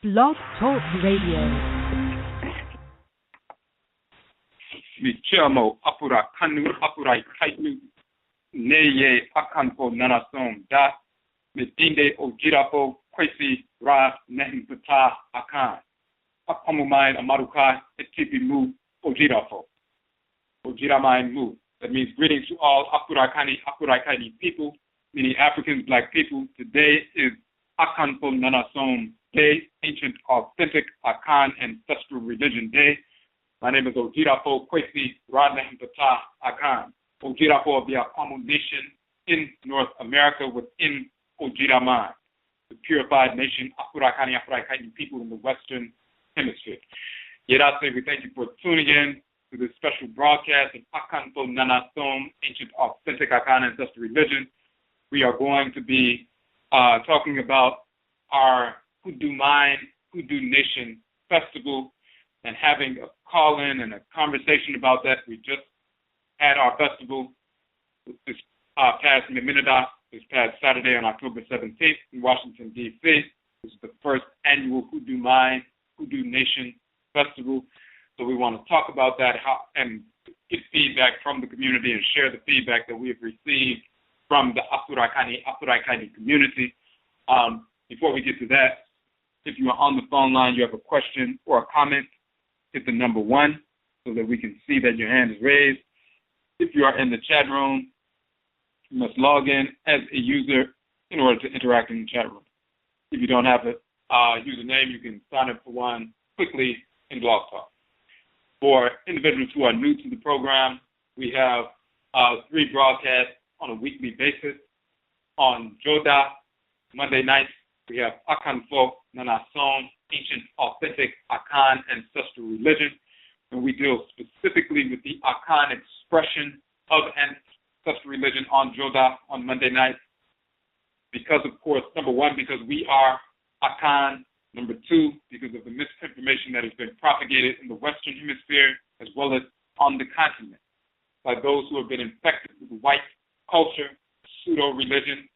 Blog Talk Radio. Michamo apura kanu apurai kaitu neye AKANFO NANASOM da medinde Odwirafo Kwesi ra Nehem Ptah Akhan Akwamuman Amaruka Atifi mu Odwirafo Odwiraman mu. That means greetings to all Apurakani people, meaning Africans, black people. Today is AKANFO NANASOM Day, ancient, authentic Akhan ancestral religion day. My name is Odwirafo Kwesi ra Nehem Ptah Akhan, Odwirafo of the Akwamu Nation in North America within Odwiraman, the purified nation, Apurakani people in the Western Hemisphere. Yet I say we thank you for tuning in to this special broadcast of AKANFO NANASOM, ancient, authentic Akhan ancestral religion. We are going to be talking about our Hoodoo Mayn, Hoodoo Nation Festival, and having a call-in and a conversation about that. We just had our festival this past Memeneda, this past Saturday on October 17th in Washington, D.C. This is the first annual Hoodoo Mayn, Hoodoo Nation Festival. So we want to talk about that and get feedback from the community and share the feedback that we have received from the Apurakani community. Before we get to that, if you are on the phone line, you have a question or a comment, hit the number 1 so that we can see that your hand is raised. If you are in the chat room, you must log in as a user in order to interact in the chat room. If you don't have a username, you can sign up for one quickly in Blog Talk. For individuals who are new to the program, we have 3 broadcasts on a weekly basis. On Joda, Monday nights, we have AKANFO NANASOM, ancient, authentic Akhan ancestral religion, and we deal specifically with the Akhan expression of ancestral religion on Joda on Monday nights. Because, of course, number 1, because we are Akhan. Number 2, because of the misinformation that has been propagated in the Western Hemisphere as well as on the continent by those who have been infected with white culture, pseudo-religion,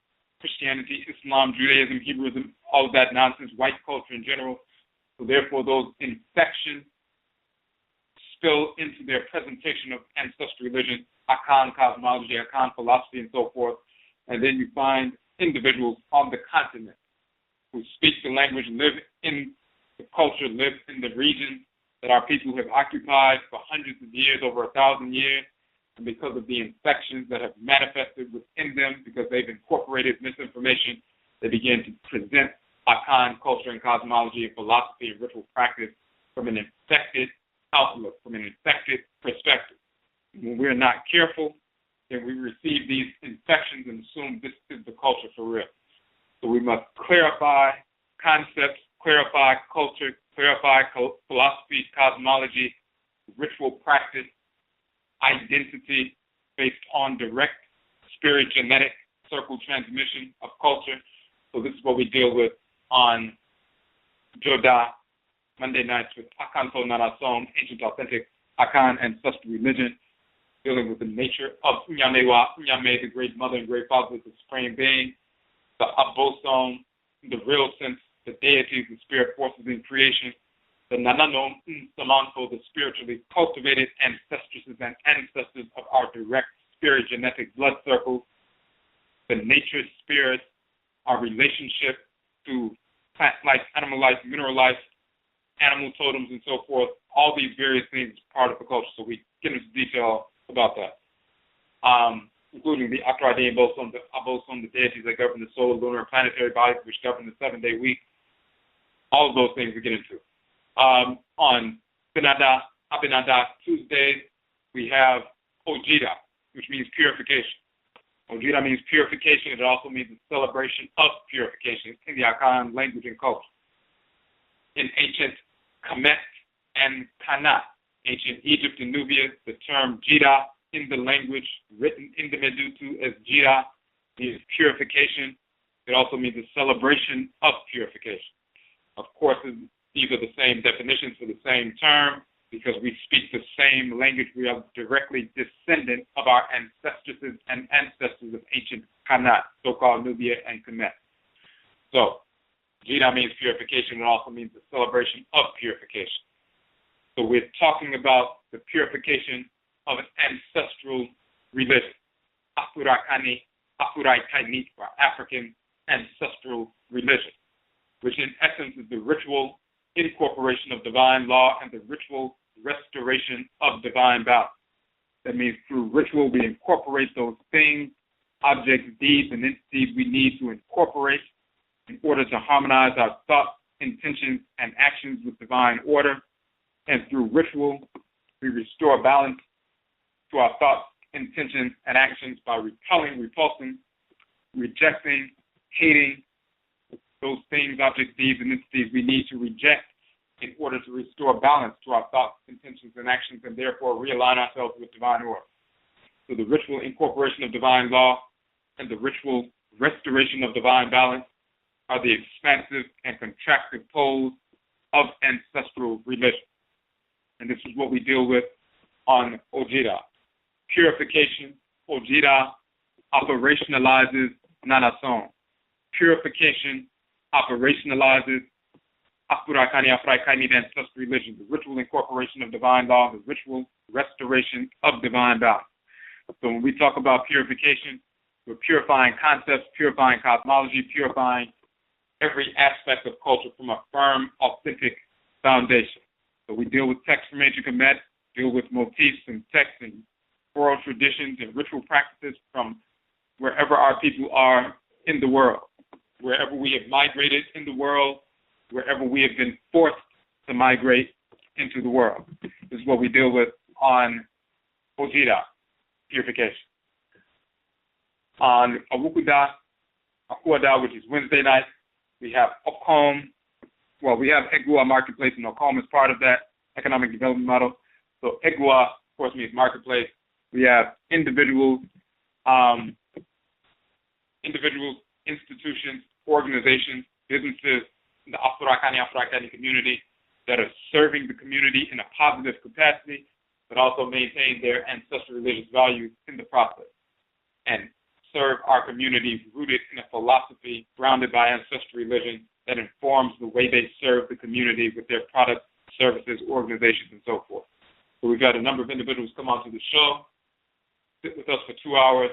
Christianity, Islam, Judaism, Hebrewism, all of that nonsense, white culture in general. So therefore, those infections spill into their presentation of ancestral religion, Akhan cosmology, Akhan philosophy, and so forth. And then you find individuals on the continent who speak the language, live in the culture, live in the region that our people have occupied for hundreds of years, over 1,000 years. And because of the infections that have manifested within them, because they've incorporated misinformation, they begin to present Akhan culture and cosmology and philosophy and ritual practice from an infected outlook, from an infected perspective. When we're not careful, then we receive these infections and assume this is the culture for real. So we must clarify concepts, clarify culture, clarify philosophy, cosmology, ritual practice, identity based on direct spirit genetic circle transmission of culture. So this is what we deal with on Joda Monday nights with AKANFO NANASOM, ancient authentic Akhan ancestral religion, dealing with the nature of Nyamewa, Nyame, the great mother and great father, the supreme being, the Abosom, in the real sense, the deities, the spirit forces in creation, the Nananom Samanto, the spiritually cultivated ancestresses and ancestors of our direct spirit genetic blood circles, the nature spirit, our relationship to plant life, animal life, mineral life, animal totems, and so forth. All these various things are part of the culture, so we get into detail about that. Including the Akradi and Abosom, the deities that govern the solar, lunar, and planetary bodies, which govern the 7-day week. All of those things we get into. On Abinada Tuesdays, we have Ojida, which means purification. Ojida means purification. It also means the celebration of purification in the Akhan language and culture. In ancient Kemet and Kana, ancient Egypt and Nubia, the term Jida in the language written in the Medutu as Jida means purification. It also means the celebration of purification. Of course, these are the same definitions for the same term because we speak the same language. We are directly descendant of our ancestresses and ancestors of ancient Kana, so-called Nubia and Kemet. So Jida means purification. It also means the celebration of purification. So we're talking about the purification of an ancestral religion, Afurakani, Afuraikaini, or African ancestral religion, which in essence is the ritual incorporation of divine law and the ritual restoration of divine balance. That means through ritual we incorporate those things, objects, deeds, and entities we need to incorporate in order to harmonize our thoughts, intentions, and actions with divine order. And through ritual, we restore balance to our thoughts, intentions, and actions by repelling, repulsing, rejecting, hating those things, objects, deeds, and entities we need to reject in order to restore balance to our thoughts, intentions, and actions, and therefore realign ourselves with divine order. So the ritual incorporation of divine law and the ritual restoration of divine balance are the expansive and contractive poles of ancestral religion. And this is what we deal with on Ojida. Purification, Ojida operationalizes Nanasom. Purification operationalizes Afurakani, Afuraikaini, ancestral religion, the ritual incorporation of divine law, the ritual restoration of divine balance. So when we talk about purification, we're purifying concepts, purifying cosmology, purifying every aspect of culture from a firm, authentic foundation. So we deal with texts from ancient Kemet, deal with motifs and texts and oral traditions and ritual practices from wherever our people are in the world, wherever we have migrated in the world, wherever we have been forced to migrate into the world. This is what we deal with on Ojida, purification. On Awukuda, Akuada, which is Wednesday night, we have Okom. Well, we have Egua Marketplace, and Okom is part of that economic development model. So Egua, of course, means marketplace. We have individuals, institutions, organizations, businesses in the Afurakani community that are serving the community in a positive capacity, but also maintain their ancestral religious values in the process, and serve our communities rooted in a philosophy grounded by ancestral religion that informs the way they serve the community with their products, services, organizations, and so forth. So we've got a number of individuals come onto the show, sit with us for 2 hours,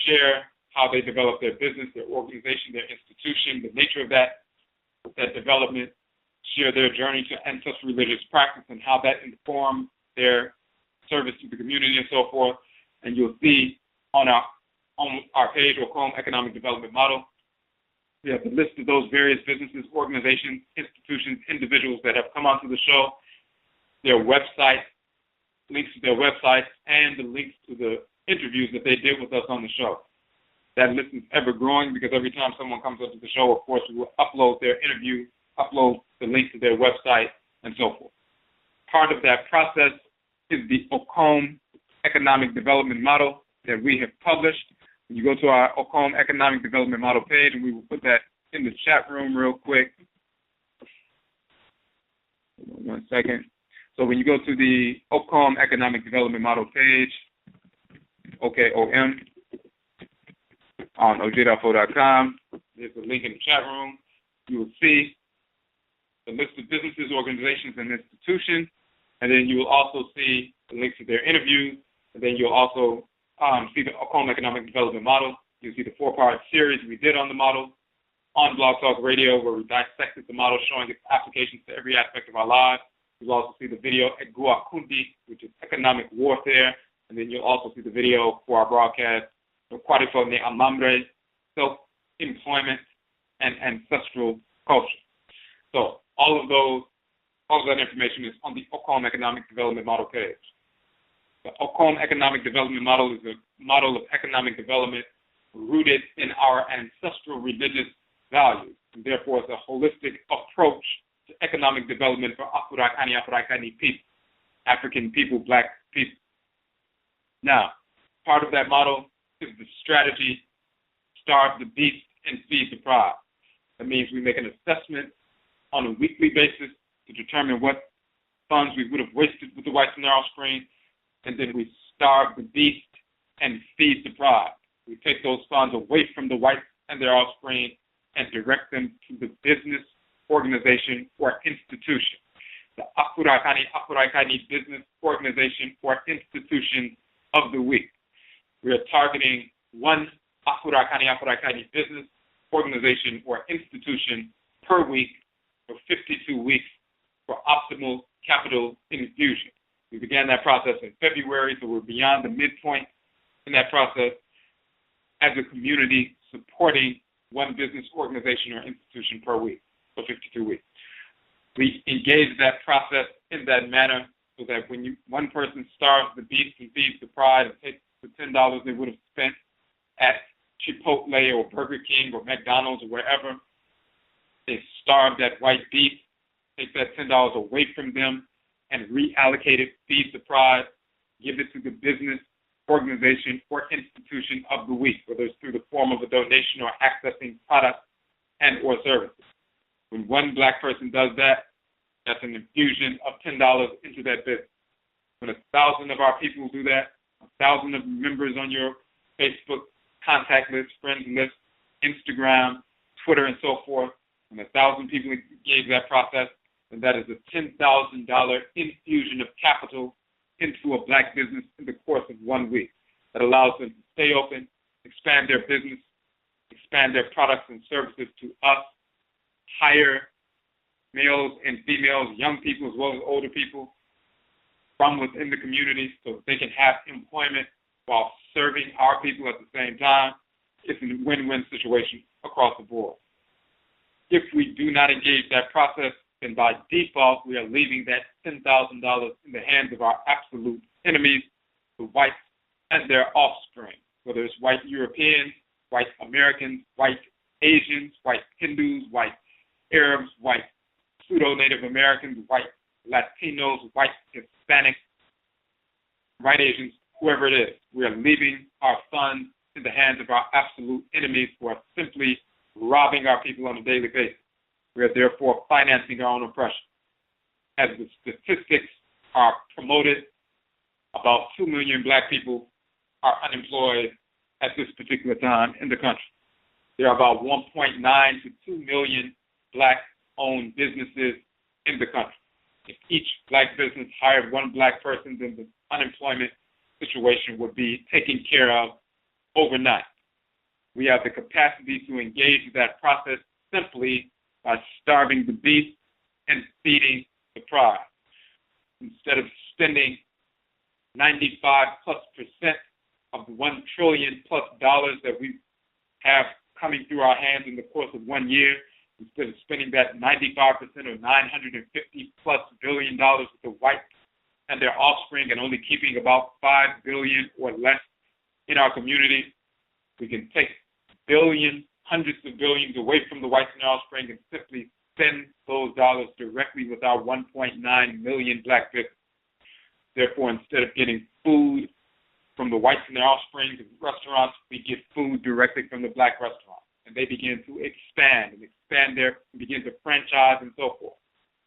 share how they develop their business, their organization, their institution, the nature of that development, share their journey to ancestral religious practice and how that informs their service to the community and so forth. And you'll see on our page, Okom Economic Development Model, we have the list of those various businesses, organizations, institutions, individuals that have come onto the show, their website, links to their websites, and the links to the interviews that they did with us on the show. That list is ever growing because every time someone comes up to the show, of course, we will upload their interview, upload the link to their website, and so forth. Part of that process is the Okom Economic Development Model that we have published. You go to our Okom Economic Development Model page, and we will put that in the chat room real quick. Hold on 1 second. So when you go to the Okom Economic Development Model page, OKOM, on Odwirafo.com, there's a link in the chat room. You will see the list of businesses, organizations, and institutions, and then you will also see the links to their interviews, and then you'll also see the Okom Economic Development Model. You'll see the 4-part series we did on the model on Blog Talk Radio, where we dissected the model, showing its applications to every aspect of our lives. You'll also see the video Egua Kundi, which is economic warfare, and then you'll also see the video for our broadcast, Kwesi Ne Amamre, self-employment and ancestral culture. So all of that information is on the Okom Economic Development Model page. The Okom Economic Development Model is a model of economic development rooted in our ancestral religious values, and therefore it's a holistic approach to economic development for Afuraikani people, African people, black people. Now, part of that model is the strategy, starve the beast and feed the pride. That means we make an assessment on a weekly basis to determine what funds we would have wasted with the whites and their offspring, and then we starve the beast and feed the pride. We take those funds away from the whites and their offspring and direct them to the business, organization, or institution. The Akuraikani business, organization, or institution of the week. We are targeting one Akuraikani business, organization, or institution per week for 52 weeks for optimal capital infusion. We began that process in February, so we're beyond the midpoint in that process as a community supporting one business, organization, or institution per week for 52 weeks. We engage that process in that manner so that when one person starves the beast and feeds the pride and takes the $10 they would have spent at Chipotle or Burger King or McDonald's or wherever, they starve that white beast, take that $10 away from them and reallocate it, feed the pride, give it to the business, organization, or institution of the week, whether it's through the form of a donation or accessing products and or services. When one black person does that, that's an infusion of $10 into that business. When 1,000 of our people do that, 1,000 of members on your Facebook contact list, friends list, Instagram, Twitter, and so forth, when 1,000 people engage that process, then that is a $10,000 infusion of capital into a black business in the course of 1 week. That allows them to stay open, expand their business, expand their products and services to us, hire males and females, young people as well as older people from within the community so they can have employment while serving our people at the same time. It's a win-win situation across the board. If we do not engage that process, then by default, we are leaving that $10,000 in the hands of our absolute enemies, the whites and their offspring, whether it's white Europeans, white Americans, white Asians, white Hindus, white Arabs, white pseudo-Native Americans, white Latinos, white Hispanics, white Asians, whoever it is. We are leaving our funds in the hands of our absolute enemies who are simply robbing our people on a daily basis. We are therefore financing our own oppression. As the statistics are promoted, about 2 million black people are unemployed at this particular time in the country. There are about 1.9 to 2 million black-owned businesses in the country. If each black business hired one black person, then the unemployment situation would be taken care of overnight. We have the capacity to engage that process simply by starving the beast and feeding the pride. Instead of spending 95+% of the $1 trillion+ that we have coming through our hands in the course of 1 year, instead of spending that 95% or $950+ billion with the whites and their offspring and only keeping about $5 billion or less in our community, we can take billions, hundreds of billions away from the whites and their offspring and simply spend those dollars directly with our 1.9 million black businesses. Therefore, instead of getting food from the whites and their offspring in restaurants, we get food directly from the black restaurants. And they begin to expand begin to franchise and so forth.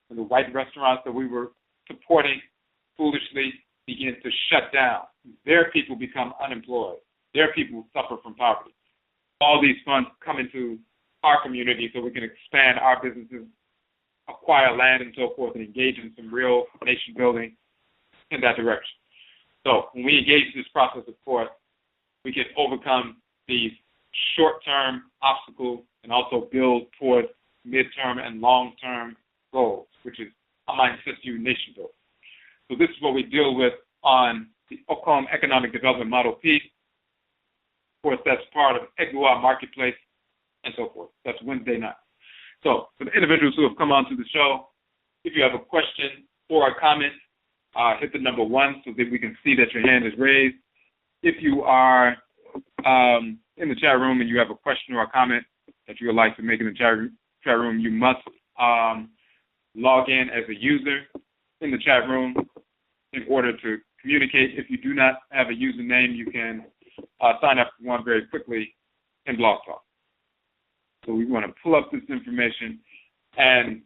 And the white restaurants that we were supporting foolishly begin to shut down. Their people become unemployed. Their people suffer from poverty. All these funds come into our community so we can expand our businesses, acquire land and so forth, and engage in some real nation building in that direction. So when we engage this process, of course, we can overcome these short-term obstacles and also build towards mid-term and long-term goals, which is Amansesew nation building. So this is what we deal with on the Akwamu Economic Development Model P. Of course, that's part of Egua Marketplace and so forth. That's Wednesday night. So for the individuals who have come onto the show, if you have a question or a comment, hit the number 1 so that we can see that your hand is raised. If you are in the chat room and you have a question or a comment that you would like to make in the chat room, you must log in as a user in the chat room in order to communicate. If you do not have a username, you can sign up for one very quickly in Blog Talk. So we want to pull up this information, and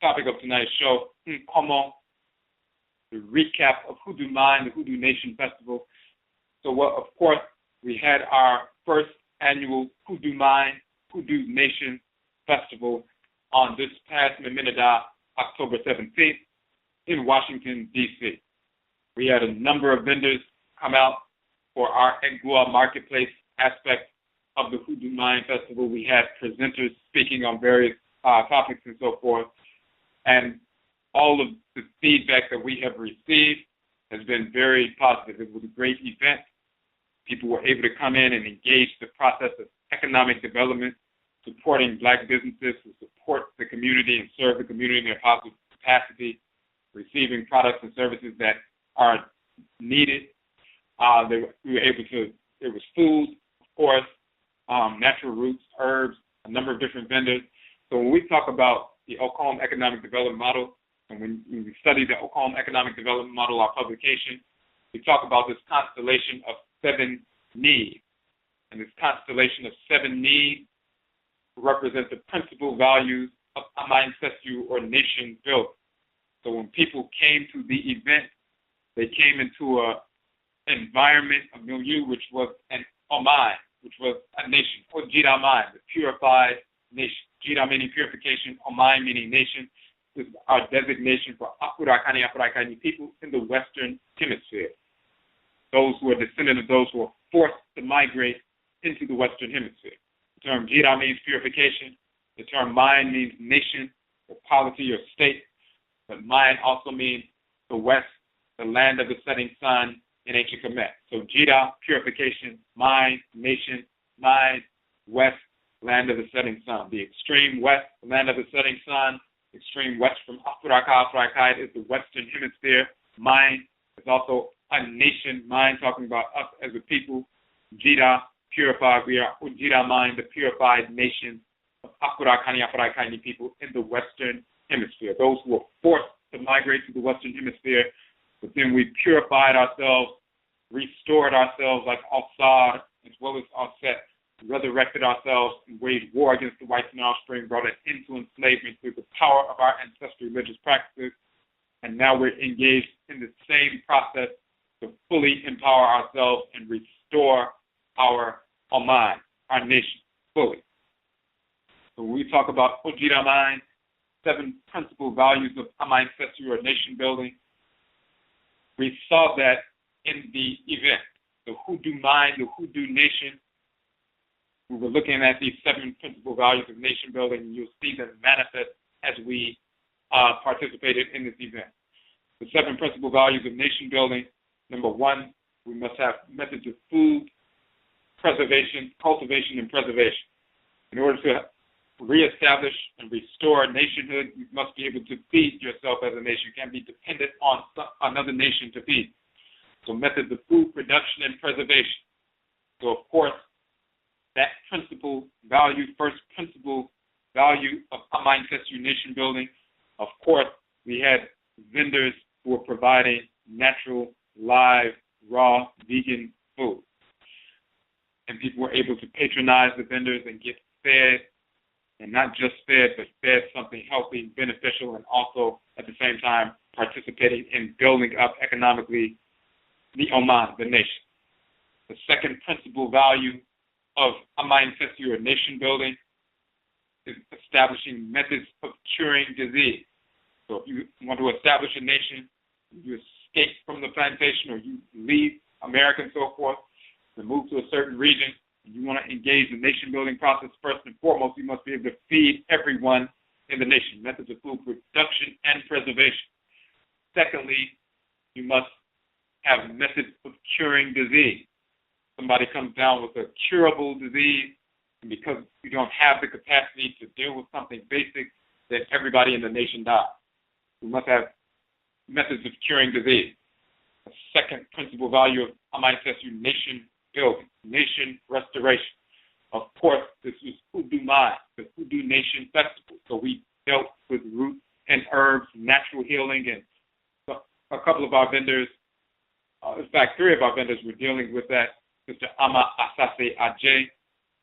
topic of tonight's show, NHOMA, the recap of HOODOO MAYN, the Hoodoo Nation Festival. So, of course, we had our first annual HOODOO MAYN Hoodoo Nation Festival on this past Memeneda, October 17th in Washington, D.C. We had a number of vendors come out for our Egua marketplace aspect of the Hoodoo Mayn Festival. We had presenters speaking on various topics and so forth. And all of the feedback that we have received has been very positive. It was a great event. People were able to come in and engage the process of economic development, supporting black businesses who support the community and serve the community in their positive capacity, receiving products and services that are needed. We were able to, there was food, of course, natural roots, herbs, a number of different vendors. So when we talk about the Akon Economic Development Model, and when we study the Akon Economic Development Model, our publication, we talk about this constellation of 7 needs. And this constellation of 7 needs represent the principal values of Amansesew or nation building. So when people came to the event, they came into an environment, a milieu, which was an Oman, which was a nation, Odwiraman, the purified nation. Jira meaning purification, Oman meaning nation. This is our designation for Akwamu people in the Western Hemisphere. Those who are descendants of those who were forced to migrate into the Western Hemisphere. The term Jira means purification. The term Mayn means nation or polity or state. But Mayn also means the West, the land of the setting sun in ancient Kemet. So Jira, purification, Mayn, nation, Mayn, West, land of the setting sun. The extreme West, the land of the setting sun. Extreme West from Aakhuamuman is the Western Hemisphere. Mayn is also a nation. Mayn talking about us as a people. Jira, purified. We are Odwiraman, the purified nation of Aakhuamuman people in the Western Hemisphere. Those who were forced to migrate to the Western Hemisphere, but then we purified ourselves, restored ourselves like Al-Sad as well as Al-Set, resurrected ourselves and waged war against the whites and offspring, brought an end to enslavement through the power of our ancestral religious practices. And now we're engaged in the same process to fully empower ourselves and restore our Oman, our nation, fully. So when we talk about Odwiraman, 7 principal values of Amansesew or nation building, we saw that in the event, the Hoodoo Mayn, the Hoodoo Nation. We were looking at these 7 principal values of nation building, and you'll see them manifest as we participated in this event. The 7 principal values of nation building: number 1, we must have methods of food, preservation, cultivation, and preservation. In order to reestablish and restore nationhood, you must be able to feed yourself as a nation. You can't be dependent on another nation to feed. So methods of food production and preservation. So of course, that principal value, first principal value of Amansesew nation building, of course, we had vendors who were providing natural, live, raw, vegan food. And people were able to patronize the vendors and get fed, and not just fed, but fed something healthy, beneficial, and also at the same time participating in building up economically the Oman, the nation. The second principal value of Amansesew or nation building is establishing methods of curing disease. So if you want to establish a nation, you escape from the plantation or you leave America and so forth, to move to a certain region, and you want to engage the nation building process, first and foremost, you must be able to feed everyone in the nation, methods of food production and preservation. Secondly, you must have methods of curing disease. Somebody comes down with a curable disease, and because you don't have the capacity to deal with something basic, then everybody in the nation dies. We must have methods of curing disease. The second principal value of Amansesew nation building, nation restoration. Of course, this was Hoodoo Mayn, the Hoodoo Nation Festival. So we dealt with roots and herbs, natural healing, and a couple of our vendors, in fact, 3 of our vendors were dealing with that. Mr. Amaruka,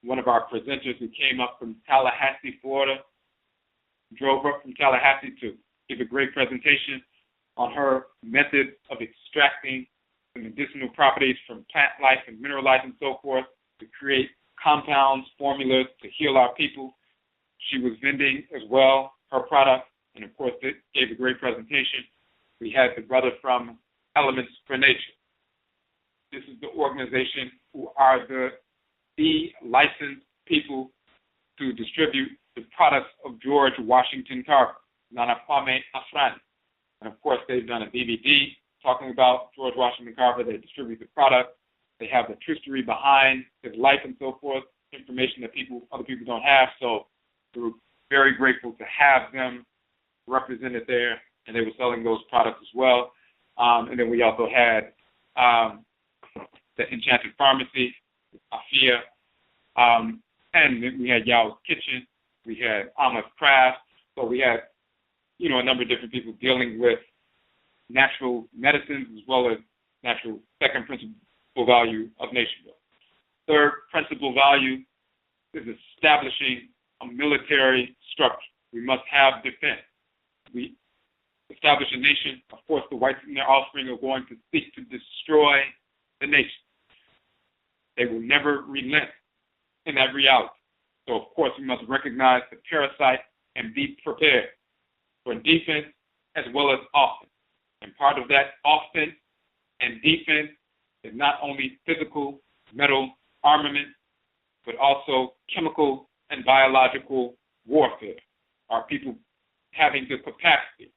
one of our presenters who came up from Tallahassee, Florida, drove up from Tallahassee to give a great presentation on her method of extracting the medicinal properties from plant life and mineral life and so forth to create compounds, formulas to heal our people. She was vending as well her product, and of course, it gave a great presentation. We had the brother from Elements for Nature. This is the organization who are the licensed people to distribute the products of George Washington Carver, Nanakwame Afrani. And of course, they've done a DVD talking about George Washington Carver. They distribute the product. They have the history behind his life and so forth, information that other people don't have. So we were very grateful to have them represented there, and they were selling those products as well. And then we also had the Enchanted Pharmacy, Afia, and then we had Yao's Kitchen. We had Ama's Craft. So we had, a number of different people dealing with natural medicines as well as natural second principle value of nation building. Third principal value is establishing a military structure. We must have defense. We establish a nation. Of course, the whites and their offspring are going to seek to destroy the nation. They will never relent in that reality. So, of course, we must recognize the parasite and be prepared for defense as well as offense. And part of that offense and defense is not only physical, metal armament, but also chemical and biological warfare. Our people having the capacity,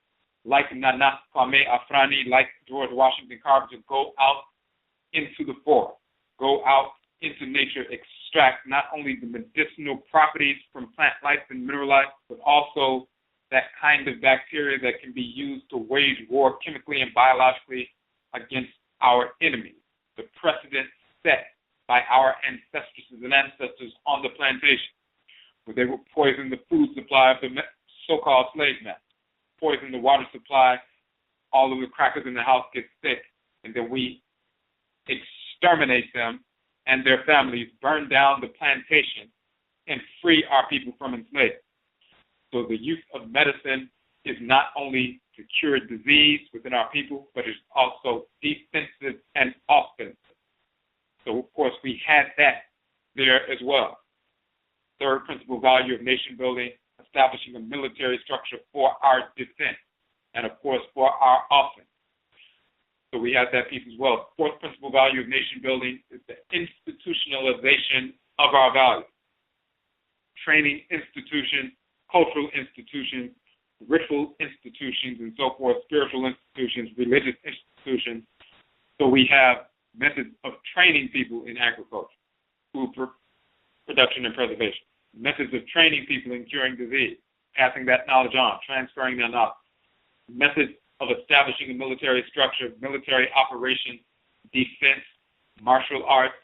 like Nana Kwame Afrani, like George Washington Carver, to go out into the forest, go out into nature, extract not only the medicinal properties from plant life and mineral life, but also that kind of bacteria that can be used to wage war chemically and biologically against our enemies. The precedent set by our ancestresses and ancestors on the plantation, where they would poison the food supply of the so-called slave masters, poison the water supply, all of the crackers in the house get sick, and then we exterminate them and their families, burn down the plantation, and free our people from enslavement. So the use of medicine is not only to cure disease within our people, but it's also defensive and offensive. So, of course, we had that there as well. Third principal value of nation building, establishing a military structure for our defense and, of course, for our offense. So we have that piece as well. Fourth principal value of nation building is the institutionalization of our values. Training institutions, cultural institutions, ritual institutions, and so forth, spiritual institutions, religious institutions. So we have methods of training people in agriculture, food production and preservation, methods of training people in curing disease, passing that knowledge on, transferring that knowledge, methods of establishing a military structure, military operations, defense, martial arts,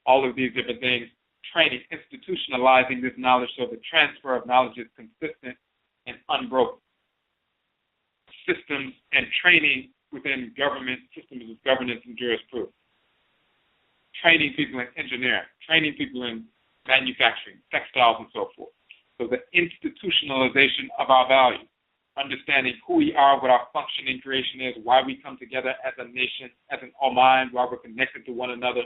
all of these different things, training, institutionalizing this knowledge so the transfer of knowledge is consistent and unbroken. Systems and training within government, systems of governance and jurisprudence. Training people in engineering, training people in manufacturing, textiles, and so forth. So the institutionalization of our values, understanding who we are, what our function in creation is, why we come together as a nation, as an Oman, why we're connected to one another,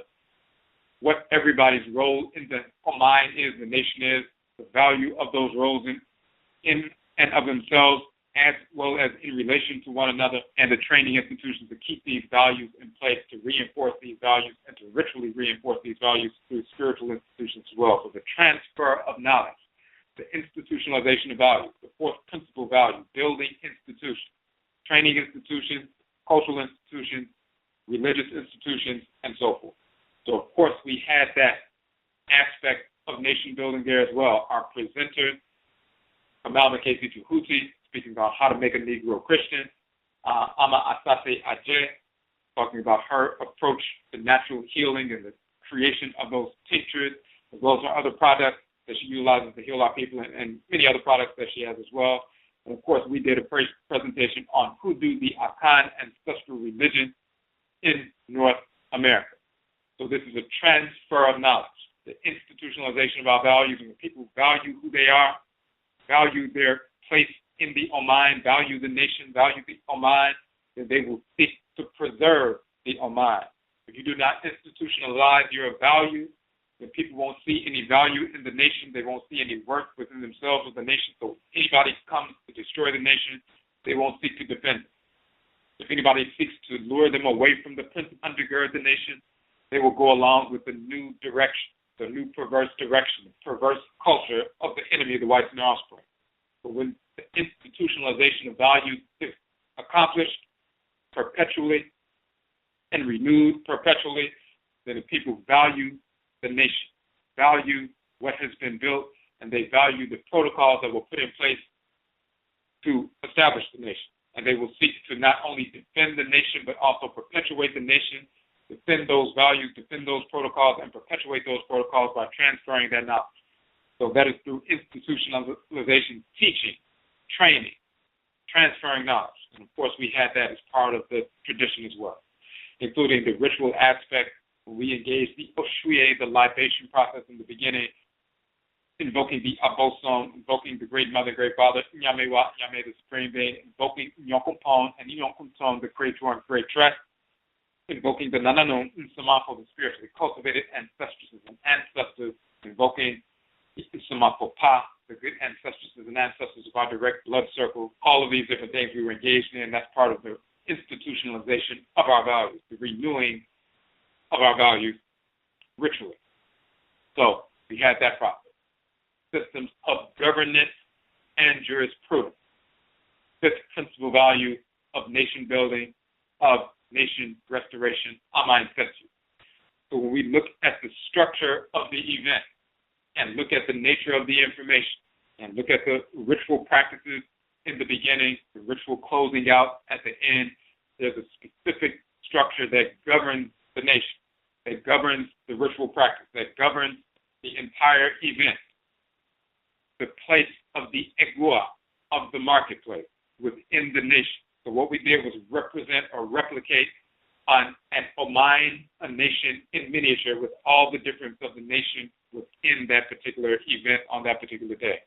what everybody's role in the Oman is, the nation is, the value of those roles in and of themselves, as well as in relation to one another, and the training institutions to keep these values in place, to reinforce these values, and to ritually reinforce these values through spiritual institutions as well. So the transfer of knowledge, the institutionalization of values, the fourth principal value, building institutions, training institutions, cultural institutions, religious institutions, and so forth. So, of course, we had that aspect of nation building there as well. Our presenters, Amansesew speaking about how to make a Negro Christian, Amaruka, talking about her approach to natural healing and the creation of those tinctures, as well as her other products that she utilizes to heal our people, and many other products that she has as well. And, of course, we did a presentation on Hoodoo, the Akhan ancestral religion in North America. So this is a transfer of knowledge, the institutionalization of our values, and when people value who they are, value their place in the Oman, value the nation, value the Oman, then they will seek to preserve the Oman. If you do not institutionalize your values, then people won't see any value in the nation. They won't see any worth within themselves or the nation. So if anybody comes to destroy the nation, they won't seek to defend it. If anybody seeks to lure them away from the prince and undergird the nation, they will go along with the new direction, the new perverse direction, the perverse culture of the enemy of the whites and their offspring. But when the institutionalization of values is accomplished perpetually and renewed perpetually, then the people value the nation, value what has been built, and they value the protocols that were put in place to establish the nation. And they will seek to not only defend the nation, but also perpetuate the nation, defend those values, defend those protocols, and perpetuate those protocols by transferring that knowledge. So that is through institutionalization, teaching, training, transferring knowledge. And of course, we had that as part of the tradition as well, including the ritual aspect. We engaged the Oshuye, the libation process in the beginning, invoking the Abosom, invoking the Great Mother, Great Father, Nyamewa, Nyame, the Supreme Being, invoking Nyokumpon and Nyokumton, the Creator and Creatress, invoking the Nananom, Nsamafo, the spiritually cultivated ancestresses and ancestors, invoking Ptah, the good ancestresses and ancestors of our direct blood circle. All of these different things we were engaged in, that's part of the institutionalization of our values, the renewing of our values ritually. So we had that process. Systems of governance and jurisprudence. Fifth principal value of nation building, of nation restoration, Amansesew. So when we look at the structure of the event and look at the nature of the information and look at the ritual practices in the beginning, the ritual closing out at the end, there's a specific structure that governs the nation, that governs the ritual practice, that governs the entire event. The place of the egua, of the marketplace, within the nation. So what we did was represent or replicate an OMAYN, a nation in miniature, with all the difference of the nation within that particular event on that particular day.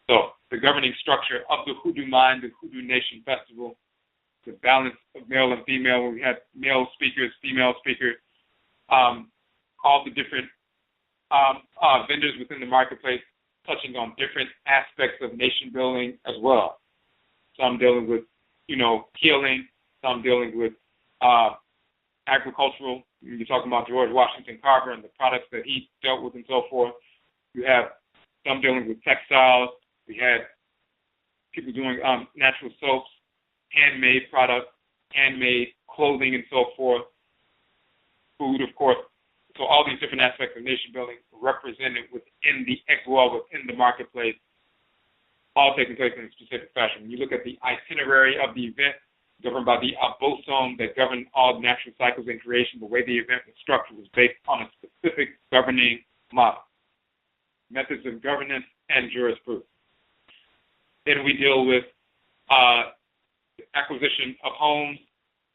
So the governing structure of the HOODOO MAYN, the Hoodoo Nation Festival, the balance of male and female, where we had male speakers, female speakers, all the different vendors within the marketplace, touching on different aspects of nation building as well. Some dealing with, healing, some dealing with agricultural. You're talking about George Washington Carver and the products that he dealt with and so forth. You have some dealing with textiles. We had people doing natural soaps, handmade products, handmade clothing and so forth. Food, of course. So all these different aspects of nation building represented within the egua, within the marketplace, all taking place in a specific fashion. When you look at the itinerary of the event, governed by the Abosom that governed all natural cycles in creation, the way the event was structured was based on a specific governing model, methods of governance, and jurisprudence. Then we deal with acquisition of homes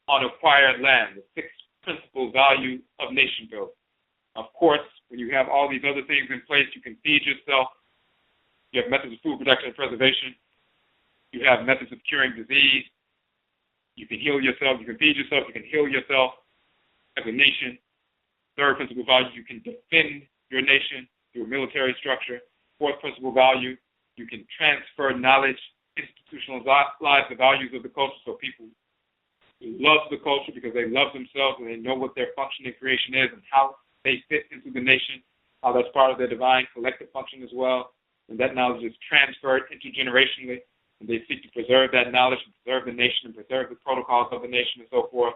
on acquired land, the sixth principal value of nation building. Of course, when you have all these other things in place, you can feed yourself. You have methods of food production and preservation. You have methods of curing disease. You can heal yourself. You can feed yourself. You can heal yourself as a nation. Third principal value, you can defend your nation through a military structure. Fourth principal value, you can transfer knowledge, institutionalize the values of the culture so people love the culture because they love themselves and they know what their function in creation is and how they fit into the nation, how that's part of their divine collective function as well. And that knowledge is transferred intergenerationally, and they seek to preserve that knowledge and preserve the nation and preserve the protocols of the nation and so forth.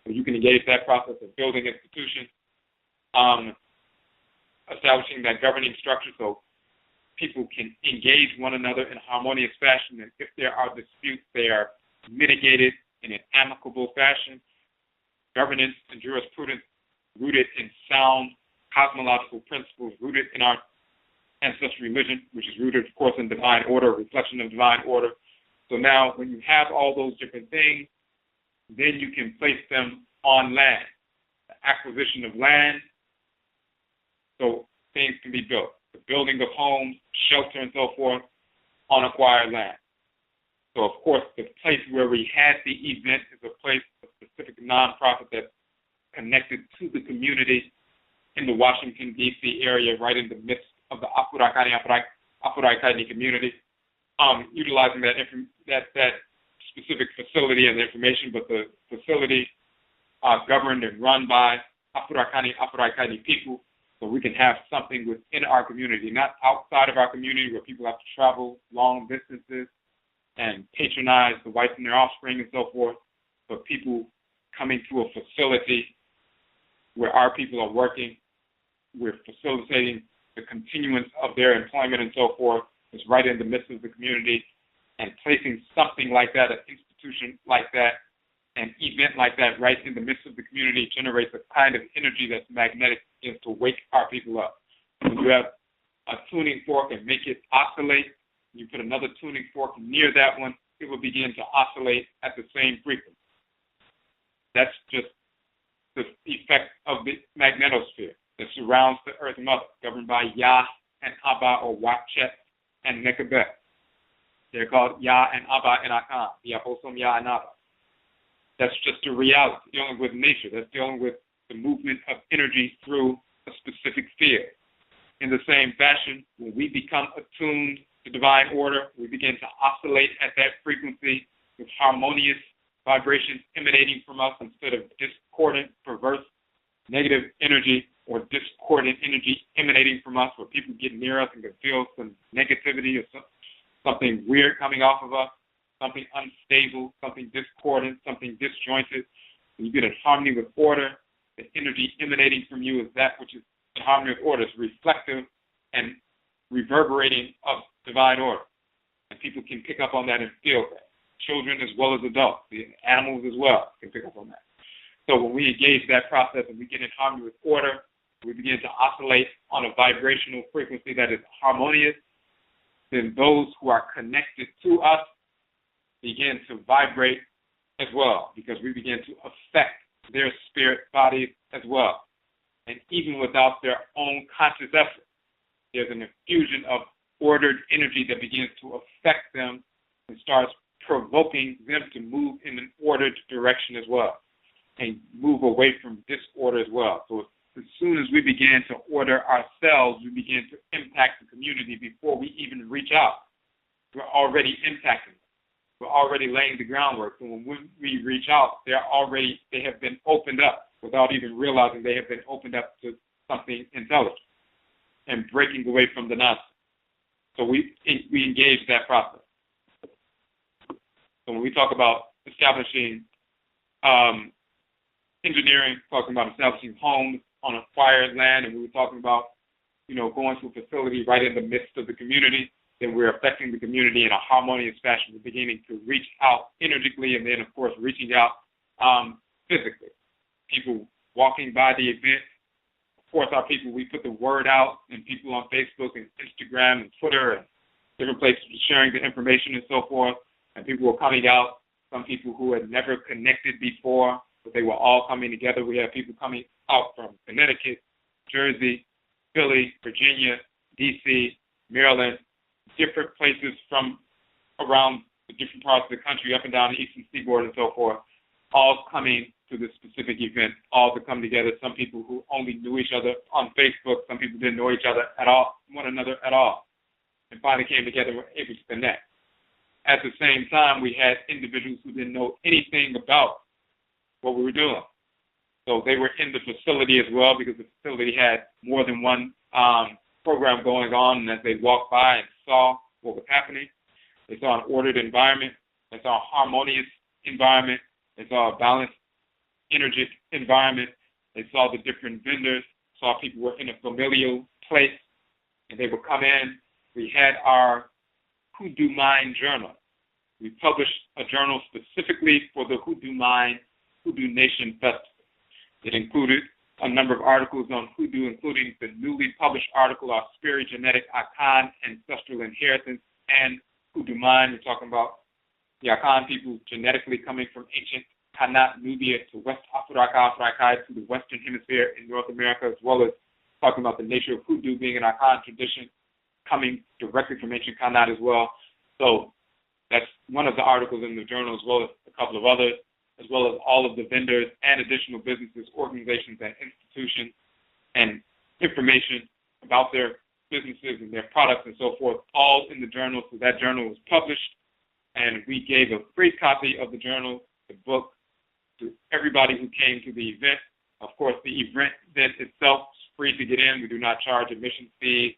So you can engage that process of building institutions, establishing that governing structure so people can engage one another in a harmonious fashion, and if there are disputes, they are mitigated in an amicable fashion. Governance and jurisprudence rooted in sound cosmological principles, rooted in our ancestral religion, which is rooted, of course, in divine order, reflection of divine order. So now, when you have all those different things, then you can place them on land. The acquisition of land, so things can be built. The building of homes, shelter, and so forth on acquired land. So, of course, the place where we had the event is a place, a specific nonprofit that's connected to the community in the Washington, D.C. area, right in the midst of the Afurakaini community, utilizing that specific facility and the information, but the facility governed and run by Afurakaini people, so we can have something within our community, not outside of our community where people have to travel long distances and patronize the whites and their offspring and so forth, but people coming to a facility where our people are working. We're facilitating the continuance of their employment and so forth. It's right in the midst of the community, and placing something like that, an institution like that, an event like that right in the midst of the community generates a kind of energy that's magnetic, is to wake our people up. When you have a tuning fork and make it oscillate, you put another tuning fork near that one, it will begin to oscillate at the same frequency. That's just the effect of the magnetosphere that surrounds the Earth Mother, governed by Yah and Abba, or Wachet and Nekabeh. They're called Yah and Abba and Akhan, Yahosom Yah and Abba. That's just a reality, dealing with nature. That's dealing with the movement of energy through a specific field. In the same fashion, when we become attuned to divine order, we begin to oscillate at that frequency with harmonious vibrations emanating from us instead of discordant, perverse, negative energy or discordant energy emanating from us, where people get near us and can feel some negativity or something weird coming off of us, something unstable, something discordant, something disjointed. When you get in harmony with order, the energy emanating from you is that which is in harmony with order. It's reflective and reverberating of divine order. And people can pick up on that and feel that. Children as well as adults, the animals as well can pick up on that. So when we engage that process and we get in harmony with order, we begin to oscillate on a vibrational frequency that is harmonious, then those who are connected to us begin to vibrate as well, because we begin to affect their spirit bodies as well. And even without their own conscious effort, there's an infusion of ordered energy that begins to affect them and starts provoking them to move in an ordered direction as well, and move away from disorder as well. So as soon as we begin to order ourselves, we begin to impact the community before we even reach out. We're already impacting them. We're already laying the groundwork. So when we reach out, they have been opened up without even realizing they have been opened up to something intelligent and breaking away from the nonsense. So we engage that process. So when we talk about establishing engineering, talking about establishing homes on acquired land, and we were talking about, going to a facility right in the midst of the community, then we're affecting the community in a harmonious fashion. We're beginning to reach out energetically, and then, of course, reaching out physically. People walking by the event. Of course, our people, we put the word out, and people on Facebook and Instagram and Twitter and different places sharing the information and so forth, and people were coming out, some people who had never connected before, but they were all coming together. We had people coming out from Connecticut, Jersey, Philly, Virginia, D.C., Maryland, different places from around the different parts of the country, up and down the eastern seaboard and so forth, all coming to this specific event, all to come together. Some people who only knew each other on Facebook, some people didn't know each other at all, one another at all, and finally came together and were able to connect. At the same time, we had individuals who didn't know anything about what we were doing. So they were in the facility as well, because the facility had more than one program going on, and as they walked by and saw what was happening, they saw an ordered environment, they saw a harmonious environment, they saw a balanced, energetic environment, they saw the different vendors, saw people were in a familial place, and they would come in. We had our Hoodoo Mayn journal. We published a journal specifically for the Hoodoo Mayn, Hoodoo Nation Festival. It included a number of articles on Hoodoo, including the newly published article on Spirigenetic Akhan, Ancestral Inheritance, and Hoodoo Mayn. We're talking about the Akhan people genetically coming from ancient Kanat, Nubia, to West Africa, to the Western Hemisphere in North America, as well as talking about the nature of Hoodoo being an Akhan tradition coming directly from ancient Kanat as well. So that's one of the articles in the journal, as well as a couple of others, as well as all of the vendors and additional businesses, organizations, and institutions, and information about their businesses and their products and so forth, all in the journal. So that journal was published, and we gave a free copy of the journal, the book, to everybody who came to the event. Of course, the event itself is free to get in. We do not charge admission fees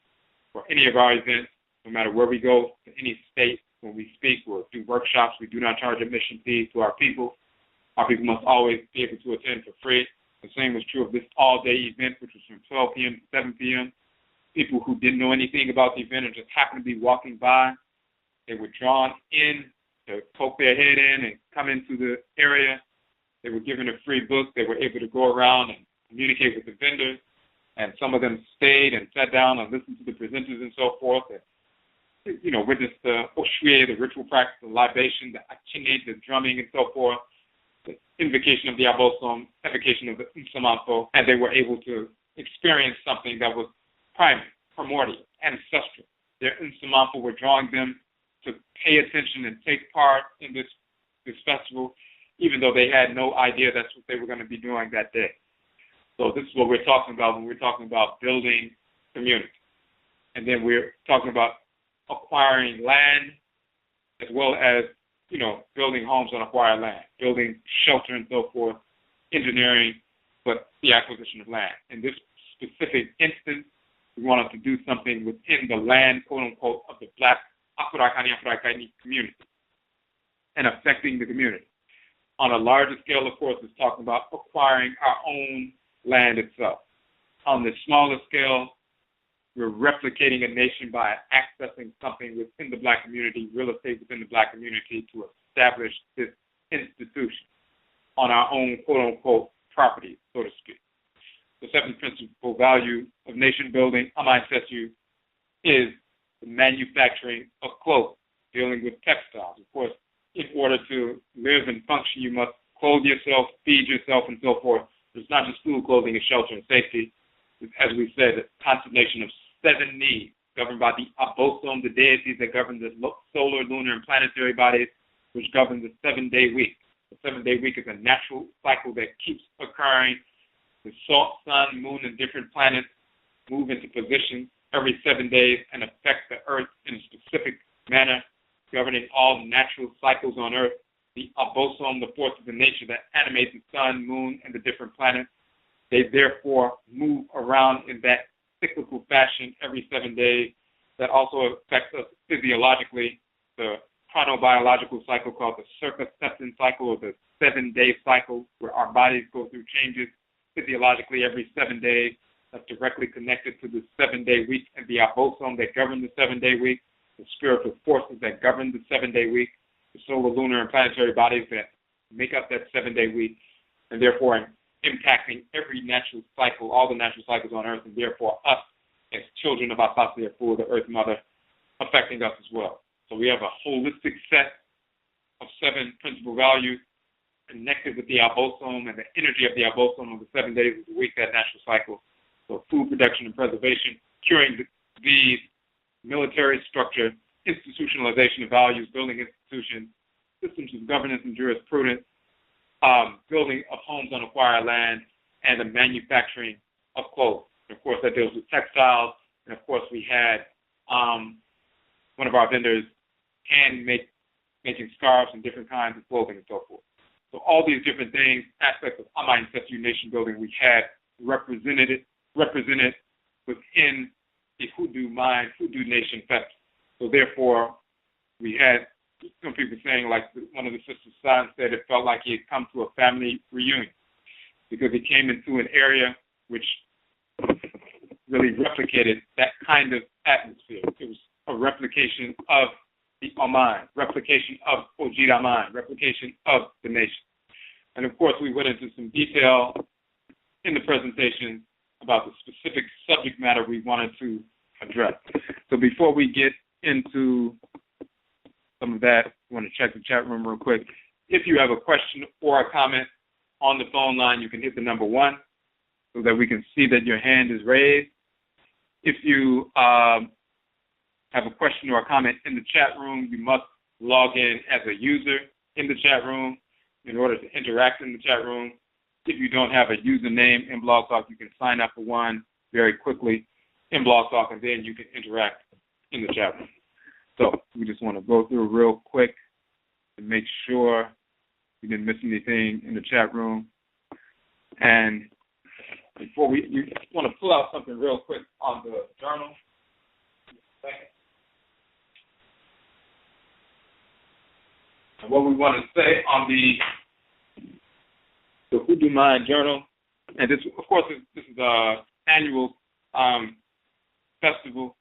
for any of our events, no matter where we go, to any state. When we speak or do workshops, we do not charge admission fees to our people. Our people must always be able to attend for free. The same was true of this all-day event, which was from 12 p.m. to 7 p.m. People who didn't know anything about the event or just happened to be walking by, they were drawn in to poke their head in and come into the area. They were given a free book. They were able to go around and communicate with the vendors. And some of them stayed and sat down and listened to the presenters and so forth. And, you know, witnessed the Oshwe, the ritual practice, the libation, the Achine, the drumming and so forth, the invocation of the Abosom, evocation of the Nsamanfo, and they were able to experience something that was primordial, ancestral. Their Nsamanfo were drawing them to pay attention and take part in this festival, even though they had no idea that's what they were going to be doing that day. So this is what we're talking about when we're talking about building community. And then we're talking about acquiring land as well as, you know, building homes on acquired land, building shelter and so forth, engineering, but the acquisition of land. In this specific instance, we wanted to do something within the land, quote unquote, of the Black Afro-Akani community and affecting the community. On a larger scale, of course, it's talking about acquiring our own land itself. On the smaller scale, we're replicating a nation by accessing something within the Black community, real estate within the Black community, to establish this institution on our own, quote-unquote, property, so to speak. The seventh principal value of nation building, Amansesew, is the manufacturing of clothing, dealing with textiles. Of course, in order to live and function, you must clothe yourself, feed yourself, and so forth. It's not just food, clothing, and shelter and safety. It's, as we said, a constellation of 7 needs governed by the Abosom, the deities that govern the solar, lunar, and planetary bodies, which govern the 7-day week. The 7-day week is a natural cycle that keeps occurring. The sun, moon, and different planets move into position every 7 days and affect the earth in a specific manner, governing all natural cycles on earth. The Abosom, the force of the nature that animates the sun, moon, and the different planets, they therefore move around in that cyclical fashion every 7 days. That also affects us physiologically. The chronobiological cycle called the circumception cycle, or the 7-day cycle, where our bodies go through changes physiologically every 7 days. That's directly connected to the 7-day week and the Abosom that govern the 7-day week, the spiritual forces that govern the 7-day week, the solar, lunar, and planetary bodies that make up that 7-day week, and therefore impacting every natural cycle, all the natural cycles on earth, and therefore us as children of Amansesew, the Earth Mother, affecting us as well. So we have a holistic set of 7 principal values connected with the Abosom and the energy of the Abosom of the 7 days of the week, that natural cycle. So food production and preservation, curing the military structure, institutionalization of values, building institutions, systems of governance and jurisprudence, building of homes on acquired land, and the manufacturing of clothes. And of course, that deals with textiles. And of course, we had one of our vendors making scarves and different kinds of clothing and so forth. So all these different things, aspects of Amansesew nation building, we had represented within the Hoodoo Mayn, Hoodoo Nation Festival. So therefore, we had some people saying, like one of the sisters' sons said, it felt like he had come to a family reunion because he came into an area which really replicated that kind of atmosphere. It was a replication of the Oman, replication of Odwiraman, replication of the nation. And of course, we went into some detail in the presentation about the specific subject matter we wanted to address. So before we get into some of that, I want to check the chat room real quick. If you have a question or a comment on the phone line, you can hit the number 1 so that we can see that your hand is raised. If you have a question or a comment in the chat room, you must log in as a user in the chat room in order to interact in the chat room. If you don't have a username in Blog Talk, you can sign up for one very quickly in Blog Talk, and then you can interact in the chat room. So we just want to go through real quick to make sure we didn't miss anything in the chat room. And before you want to pull out something real quick on the journal. And what we want to say on the Hoodoo Mayn journal, and this, of course, this is an annual festival.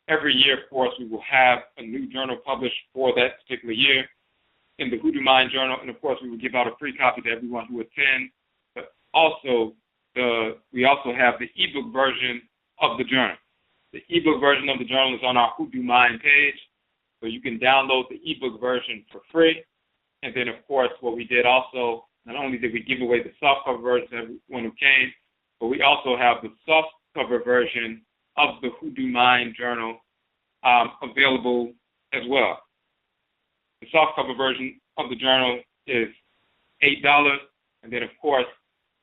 Every year, of course, we will have a new journal published for that particular year in the Hoodoo Mayn journal, and of course, we will give out a free copy to everyone who attends. But also, we also have the ebook version of the journal. The ebook version of the journal is on our Hoodoo Mayn page, so you can download the ebook version for free. And then, of course, what we did also, not only did we give away the soft cover version to everyone who came, but we also have the soft cover version of the Hoodoo Mayn journal available as well. The soft cover version of the journal is $8, and then, of course,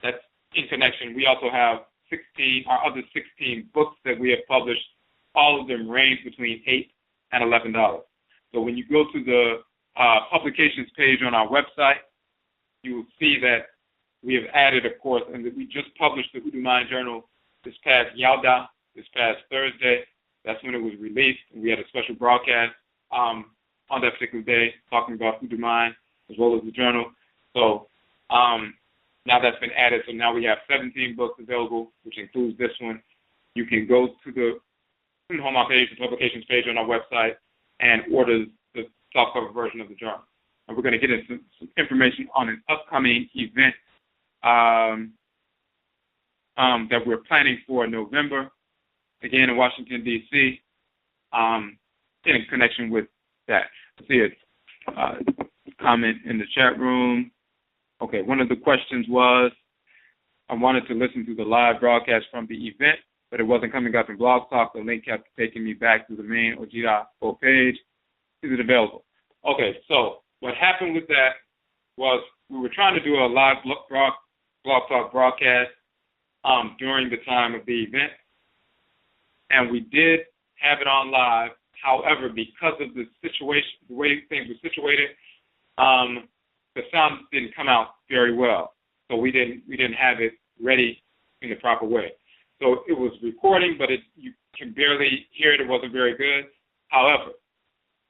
that's in connection. We also have our other 16 books that we have published. All of them range between $8 and $11. So when you go to the publications page on our website, you will see that we have added, of course, and that we just published the Hoodoo Mayn journal this past Yauda, this past Thursday. That's when it was released, and we had a special broadcast on that particular day talking about Hoodoo Mayn as well as the journal. So now that's been added, so now we have 17 books available, which includes this one. You can go to the NHOMA page, the publications page on our website, and order the softcover version of the journal. And we're going to get into some information on an upcoming event that we're planning for in November, again in Washington, D.C., in connection with that. I see a comment in the chat room. Okay, one of the questions was, I wanted to listen to the live broadcast from the event, but it wasn't coming up in Blog Talk. The link kept taking me back to the main Odwirafo page. Is it available? Okay, so what happened with that was we were trying to do a live Blog Talk broadcast during the time of the event, and we did have it on live. However, because of the situation, the way things were situated, the sound didn't come out very well. So we didn't have it ready in the proper way. So it was recording, but you can barely hear it. It wasn't very good. However,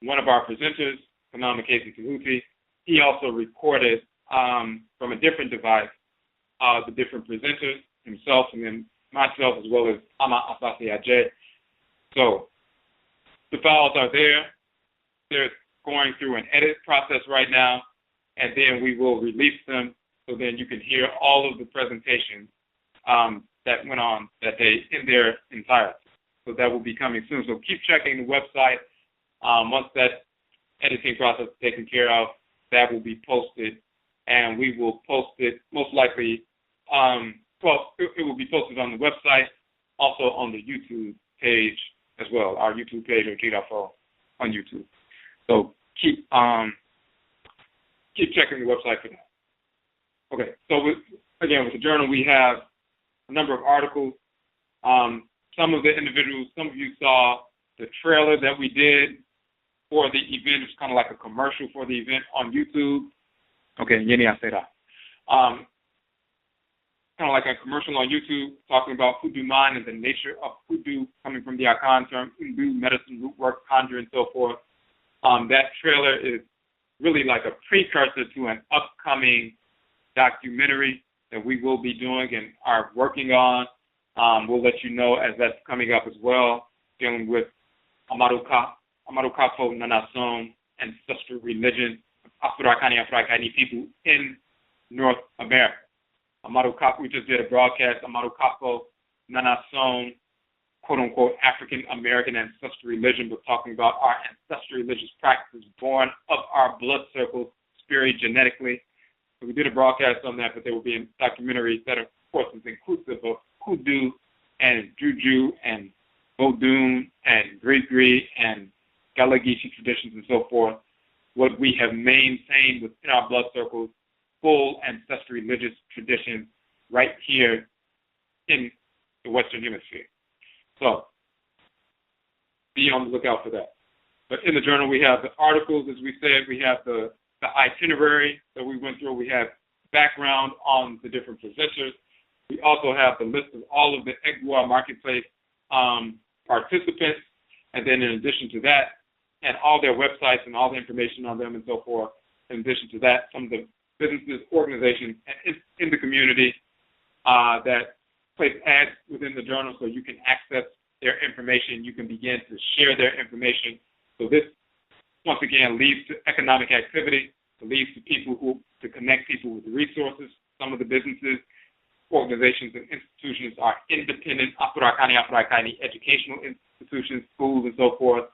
one of our presenters, Kwesi, he also recorded from a different device the different presenters, himself and then myself, as well as Amaruka. So the files are there. They're going through an edit process right now, and then we will release them so then you can hear all of the presentations that went on that day in their entirety. So that will be coming soon. So keep checking the website. Once that editing process is taken care of, that will be posted, and we will post it most likely, it will be posted on the website, also on the YouTube page as well, our YouTube page, Odwirafo, on YouTube. So keep checking the website for that. Okay, so with the journal, we have a number of articles. Some of the individuals, some of you saw the trailer that we did for the event. It's kind of like a commercial for the event on YouTube. Okay, Yeni, I say that. Kind of like a commercial on YouTube talking about Hoodoo Mayn and the nature of Hoodoo, coming from the Akhan term, Hoodoo, medicine, root work, conjure, and so forth. That trailer is really like a precursor to an upcoming documentary that we will be doing and are working on. We'll let you know as that's coming up as well, dealing with Amaruka Nanasom, ancestral religion, Afrikani people in North America. Amaruka, we just did a broadcast, Amaruka Nanasom, quote-unquote African American ancestral religion. We're talking about our ancestral religious practices born of our blood circles, spirit, genetically. So we did a broadcast on that, but there will be a documentary that, of course, is inclusive of Hoodoo and Juju and Vodun and Grigri and Galagishi traditions and so forth. What we have maintained within our blood circles, full ancestral religious traditions right here in the Western Hemisphere. So be on the lookout for that. But in the journal, we have the articles, as we said. We have the itinerary that we went through. We have background on the different presenters. We also have the list of all of the Egua Marketplace participants. And then in addition to that, and all their websites and all the information on them and so forth. In addition to that, some of the businesses, organizations in the community that place ads within the journal so you can access their information. You can begin to share their information. So this, once again, leads to economic activity. It leads to to connect people with resources. Some of the businesses, organizations, and institutions are independent, educational institutions, schools, and so forth,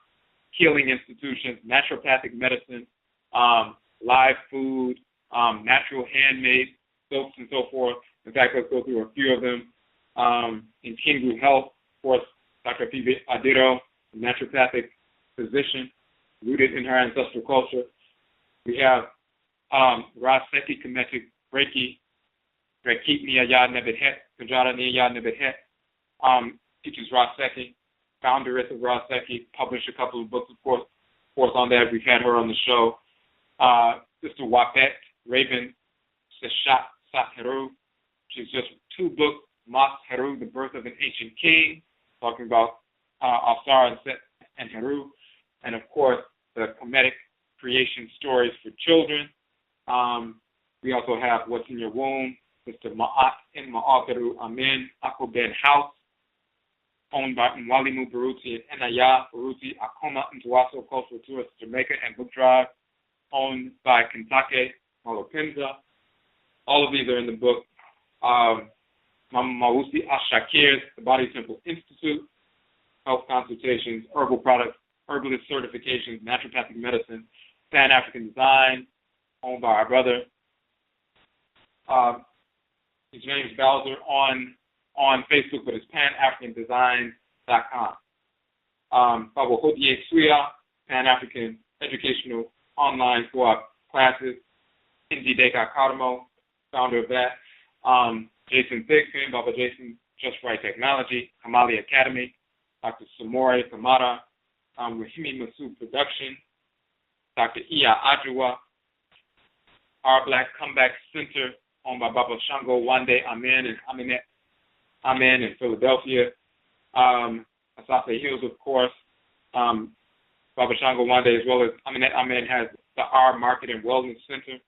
healing institutions, naturopathic medicine, live food, natural handmade soaps, and so forth. In fact, let's go through a few of them. In Kingu Health, of course, Dr. Atifi Adiro, a naturopathic physician rooted in her ancestral culture. We have Raseki Kemetic Reiki, Rekit Niya Nebehet, Kajara Niya Nebehet, teaches Raseki, founderess of Raseki, published a couple of books, of course, on that. We've had her on the show. Sister Wapet, Raven Seshat Satheru. She's just 2 books, Mas Heru, The Birth of an Ancient King, talking about Asar and Set and Heru. And, of course, the Kemetic creation stories for children. We also have What's in Your Womb, Mr. Ma'at in Ma'ateru Amen, Akoben House, owned by Mwalimu Baruti and Enaya Baruti, Akoma Ntuaso Cultural Tourist Jamaica, and Book Drive, owned by Kentake Malopinza. All of these are in the book. Mama Mawusi Ashakir's The Body Temple Institute, health consultations, herbal products, herbalist certifications, naturopathic medicine, Pan-African design, owned by our brother. His name is Bowser on Facebook, but it's panafricandesign.com. Baba Hodie Suya, Pan-African educational online co-op classes. Ndideka Karamo, founder of that. Jason Thigpen, Baba Jason, Just Right Technology, Kamali Academy, Dr. Samore Kamara, Rahimi Masu Production, Dr. Iya Ajua, Our Black Comeback Center, owned by Baba Shango Wande Amen and Amen in Philadelphia. Asase Hills, of course. Baba Shango Wande, as well as Amen, has the R Market and Wellness Center.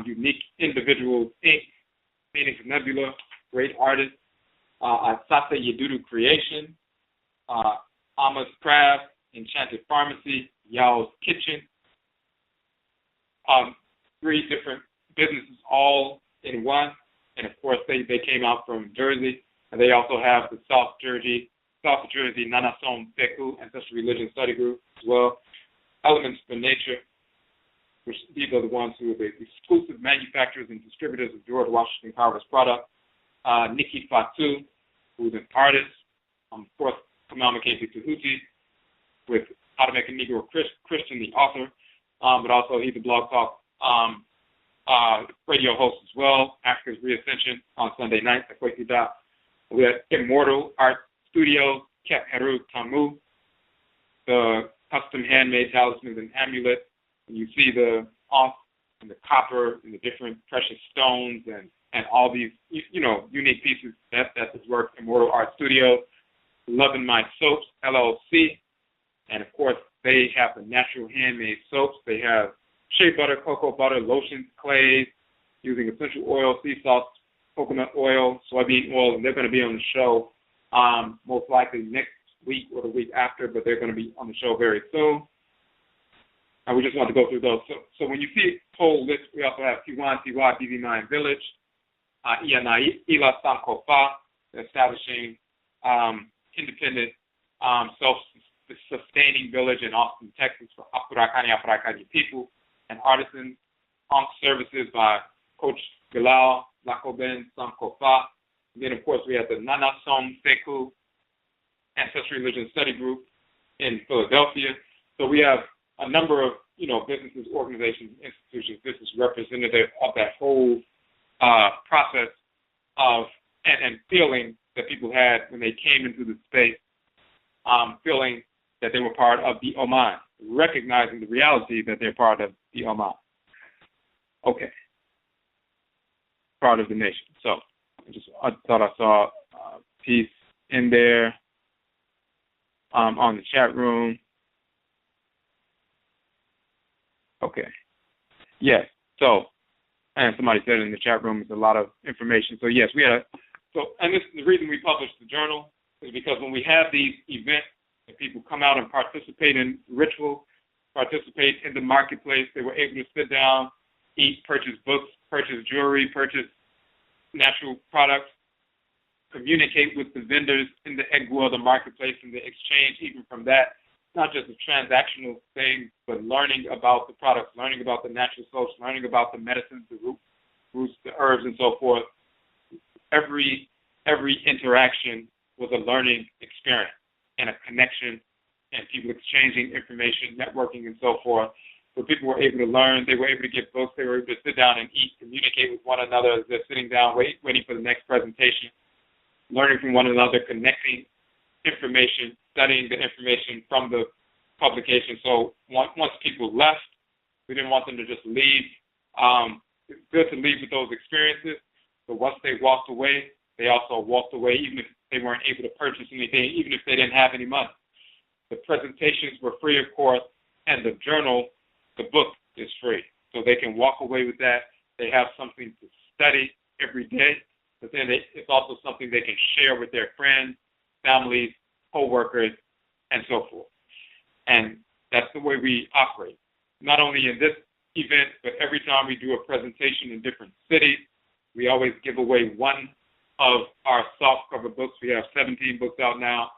Unique Individuals, Inc., Phoenix Nebula, great artist. Asase Yedudu Creation, Ama's Craft, Enchanted Pharmacy, Yao's Kitchen. 3 different businesses all in one. And of course, they came out from Jersey. And they also have the South Jersey Nanasom Peku Ancestral Religion Study Group as well. Elements for Nature, which these are the ones who are the exclusive manufacturers and distributors of George Washington Carver's product. Nikki Fatu, who's an artist. Of course, Kamama Kesi Tahuti, with How to Make a Negro Christian, the author. But also he's a Blog Talk radio host as well. Africa's Reascension on Sunday nights at Kwesi. We have Immortal Art Studios, Kep Heru Tamu, the custom handmade talismans and amulets. And you see the off and the copper and the different precious stones and all these, unique pieces. That's his work, Immortal Art Studios. Loving My Soaps, LLC. And, of course, they have the natural handmade soaps. They have shea butter, cocoa butter, lotions, clays, using essential oil, sea salt, coconut oil, soybean oil, and they're going to be on the show most likely next week or the week after, but they're going to be on the show very soon. And we just want to go through those. So when you see whole list, we also have Tiwan Tiwa DV9 Village, Ila Sankofa, establishing independent self-sustaining village in Austin, Texas for Afurakani people and artisans. Ankh services by Coach Bilal Lakoben Sankofa. And then, of course, we have the Nanasom Seku Ancestral Religion Study Group in Philadelphia. So we have a number of, businesses, organizations, institutions. This is representative of that whole process of and feeling that people had when they came into the space, feeling that they were part of the Oman, recognizing the reality that they're part of the Oman. Okay. Part of the nation. So I thought I saw a piece in there on the chat room. Okay. Yes. So, and somebody said in the chat room, it's a lot of information. So yes, and this is the reason we published the journal, is because when we have these events and people come out and participate in rituals, participate in the marketplace, they were able to sit down, eat, purchase books, purchase jewelry, purchase natural products, communicate with the vendors in the Egua, the marketplace, and the exchange. Even from that, not just a transactional thing, but learning about the products, learning about the natural soaps, learning about the medicines, the roots, the herbs, and so forth. Every interaction was a learning experience and a connection, and people exchanging information, networking, and so forth. So people were able to learn, they were able to get books, they were able to sit down and eat, communicate with one another as they're sitting down waiting for the next presentation, learning from one another, connecting information, studying the information from the publication. So once people left, we didn't want them to just leave. It's good to leave with those experiences, but once they walked away, they also walked away even if they weren't able to purchase anything, even if they didn't have any money. The presentations were free, of course, and the journal, the book, is free. So they can walk away with that. They have something to study every day, but then it's also something they can share with their friends, families, co-workers, and so forth. And that's the way we operate. Not only in this event, but every time we do a presentation in different cities, we always give away one of our soft-cover books. We have 17 books out now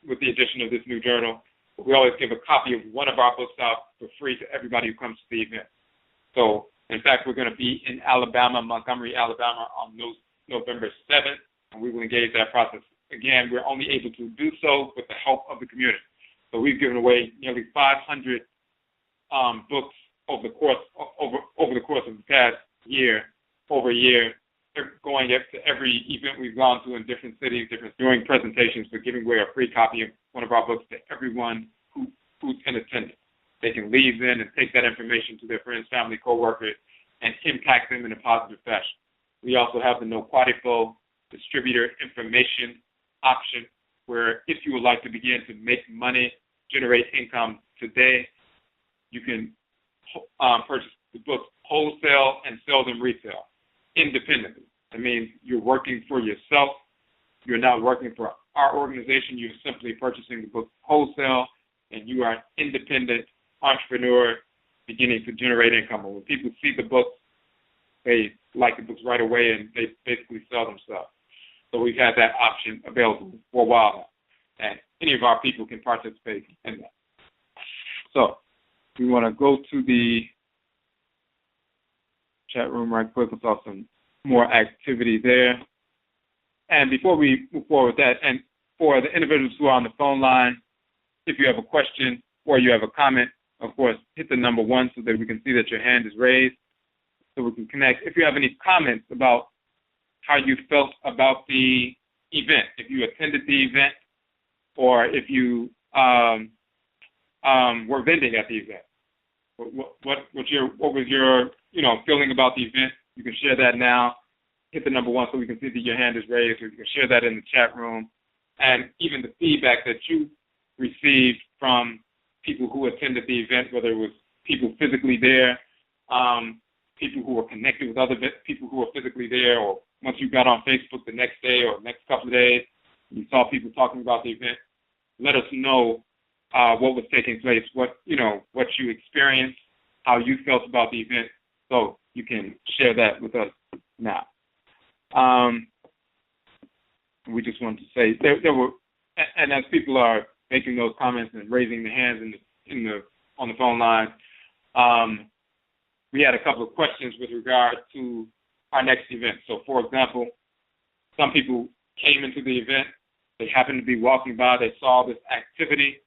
with the addition of this new journal. We always give a copy of one of our books out for free to everybody who comes to the event. So, in fact, we're going to be in Alabama, Montgomery, Alabama, on November 7th, and we will engage that process. Again, we're only able to do so with the help of the community. So we've given away nearly 500 books over the course of the past year, over a year, going up to every event we've gone to in different cities, doing presentations, but giving away a free copy of one of our books to everyone who's in attendance. They can leave in and take that information to their friends, family, co-workers, and impact them in a positive fashion. We also have the Akwamu distributor information option, where if you would like to begin to make money, generate income today, you can purchase the books wholesale and sell them retail independently. That means you're working for yourself. You're not working for our organization. You're simply purchasing the book wholesale, and you are an independent entrepreneur beginning to generate income. And when people see the books, they like the books right away, and they basically sell themselves. So we've had that option available for a while now, and any of our people can participate in that. So we want to go to the chat room right quick. We saw some more activity there. And before we move forward with that, and for the individuals who are on the phone line, if you have a question or you have a comment, of course, hit the number 1 so that we can see that your hand is raised so we can connect. If you have any comments about how you felt about the event, if you attended the event, or if you were vending at the event, what was your feeling about the event? You can share that now. Hit the number 1 so we can see that your hand is raised, or you can share that in the chat room. And even the feedback that you received from people who attended the event, whether it was people physically there, people who were connected with other people who were physically there, or once you got on Facebook the next day or next couple of days, you saw people talking about the event. Let us know what was taking place, what you experienced, how you felt about the event, so you can share that with us now. We just wanted to say there were, and as people are making those comments and raising their hands on the phone line, we had a couple of questions with regard to our next event. So, for example, some people came into the event, they happened to be walking by, they saw this activity,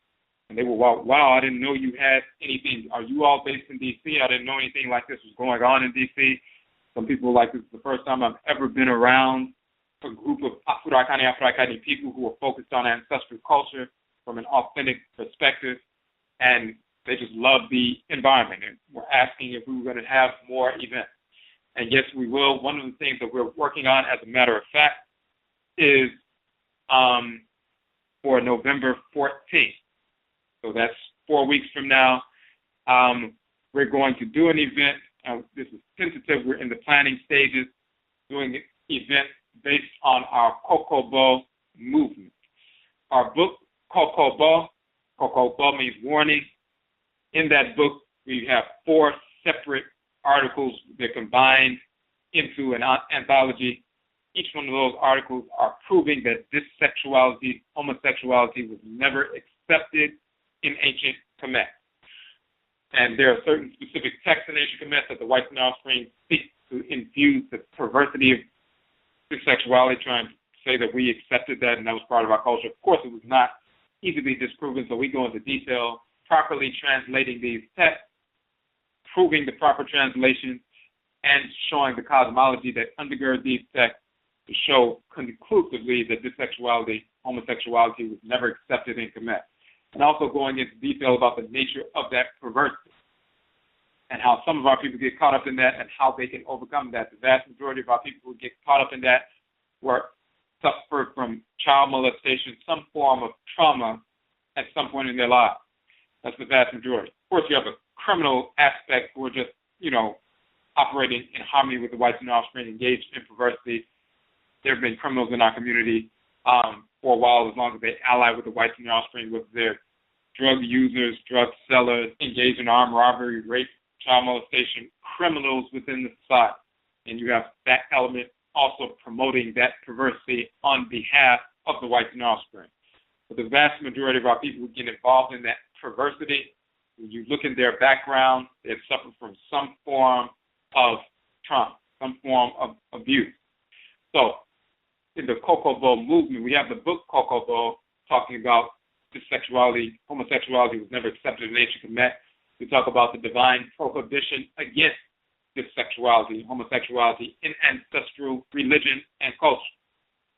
and they were, wow, I didn't know you had anything. Are you all based in D.C.? I didn't know anything like this was going on in D.C. Some people were like, this is the first time I've ever been around a group of Afro-Akani people who are focused on ancestral culture from an authentic perspective, and they just love the environment. And we're asking if we were going to have more events. And yes, we will. One of the things that we're working on, as a matter of fact, is for November 14th. So that's 4 weeks from now. We're going to do an event. This is tentative. We're in the planning stages, doing an event based on our Kokobo movement. Our book, Kokobo means warning. In that book, we have 4 separate articles that combined into an anthology. Each one of those articles are proving that this sexuality, homosexuality, was never accepted in ancient Kemet. And there are certain specific texts in ancient Kemet that the whites and offspring seek to infuse the perversity of this sexuality, trying to say that we accepted that and that was part of our culture. Of course, it was not easily disproven, so we go into detail, properly translating these texts, proving the proper translation, and showing the cosmology that undergirds these texts to show conclusively that this sexuality, homosexuality, was never accepted in Kemet. And also going into detail about the nature of that perversity and how some of our people get caught up in that and how they can overcome that. The vast majority of our people who get caught up in that were suffered from child molestation, some form of trauma at some point in their lives. That's the vast majority. Of course, you have a criminal aspect who are just, operating in harmony with the whites and offspring, engaged in perversity. There have been criminals in our community for a while, as long as they ally with the whites and offspring, whether they're drug users, drug sellers, engaged in armed robbery, rape, child molestation, criminals within the society. And you have that element also promoting that perversity on behalf of the whites and offspring. But the vast majority of our people who get involved in that perversity, when you look at their background, they've suffered from some form of trauma, some form of abuse. So in the Kokobo movement, we have the book Kokobo talking about this sexuality, homosexuality was never accepted in ancient Kemet. We talk about the divine prohibition against this sexuality, homosexuality in ancestral religion and culture,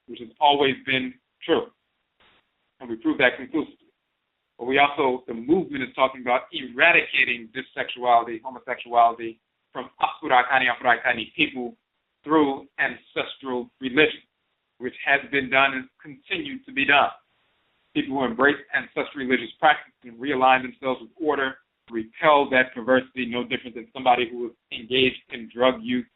which has always been true. And we prove that conclusively. But we also, the movement is talking about eradicating this sexuality, homosexuality from Afro-Akani people through ancestral religion, which has been done and continues to be done. People who embrace ancestral religious practice and realign themselves with order, repel that perversity, no different than somebody who is engaged in drug use,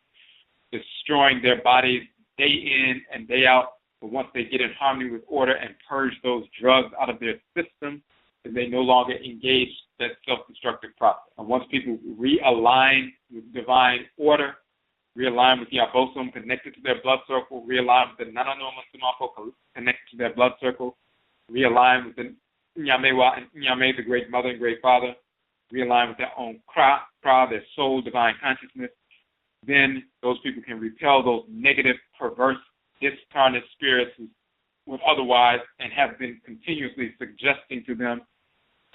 destroying their bodies day in and day out. But once they get in harmony with order and purge those drugs out of their system, then they no longer engage that self-destructive process. And once people realign with divine order, realign with the Abosom connected to their blood circle, realign with the NHOMA connected to their blood circle, realign with the Nyamewa and Nyame, the great mother and great father, realign with their own Kra, their soul, divine consciousness, then those people can repel those negative, perverse, discarnate spirits who would otherwise and have been continuously suggesting to them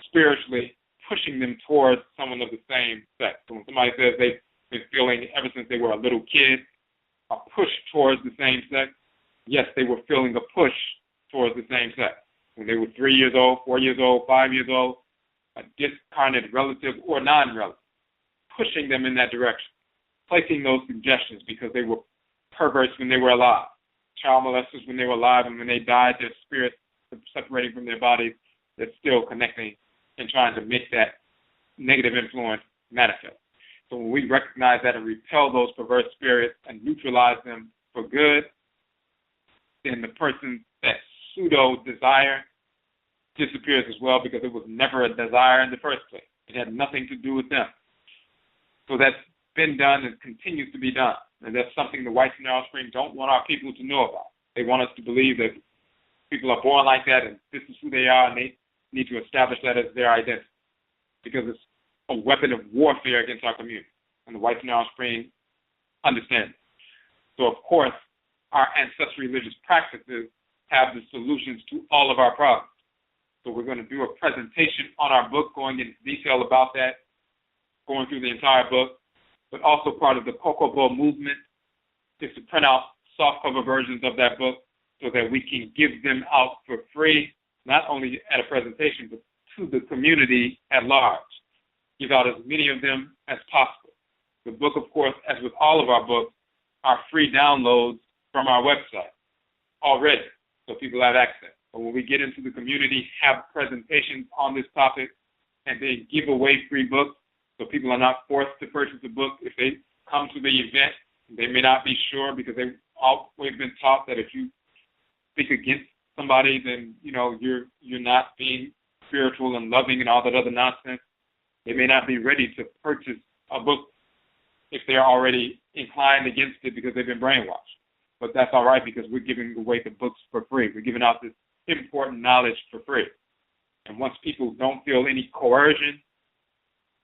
spiritually, pushing them towards someone of the same sex. So when somebody says they've been feeling ever since they were a little kid a push towards the same sex, yes, they were feeling a push towards the same sex. When they were 3 years old, 4 years old, 5 years old, a discarnate relative or non-relative, pushing them in that direction, placing those suggestions because they were perverts when they were alive, child molesters when they were alive, and when they died, their spirits separating from their bodies, they're still connecting and trying to make that negative influence manifest. So when we recognize that and repel those perverse spirits and neutralize them for good, then the person, that pseudo desire, disappears as well, because it was never a desire in the first place. It had nothing to do with them. So that's been done and continues to be done. And that's something the whites and their offspring don't want our people to know about. They want us to believe that people are born like that and this is who they are, and they need to establish that as their identity, because it's a weapon of warfare against our community. And the whites and their offspring understand. So, of course, our ancestral religious practices have the solutions to all of our problems. So we're going to do a presentation on our book, going into detail about that, going through the entire book. But also part of the Kokobo movement is to print out softcover versions of that book so that we can give them out for free, not only at a presentation, but to the community at large. Give out as many of them as possible. The book, of course, as with all of our books, are free downloads from our website already, so people have access. But when we get into the community, have presentations on this topic, and then give away free books, so people are not forced to purchase a book. If they come to the event, they may not be sure because they've always been taught that if you speak against somebody, then you're not being spiritual and loving and all that other nonsense. They may not be ready to purchase a book if they're already inclined against it because they've been brainwashed. But that's all right because we're giving away the books for free. We're giving out this important knowledge for free. And once people don't feel any coercion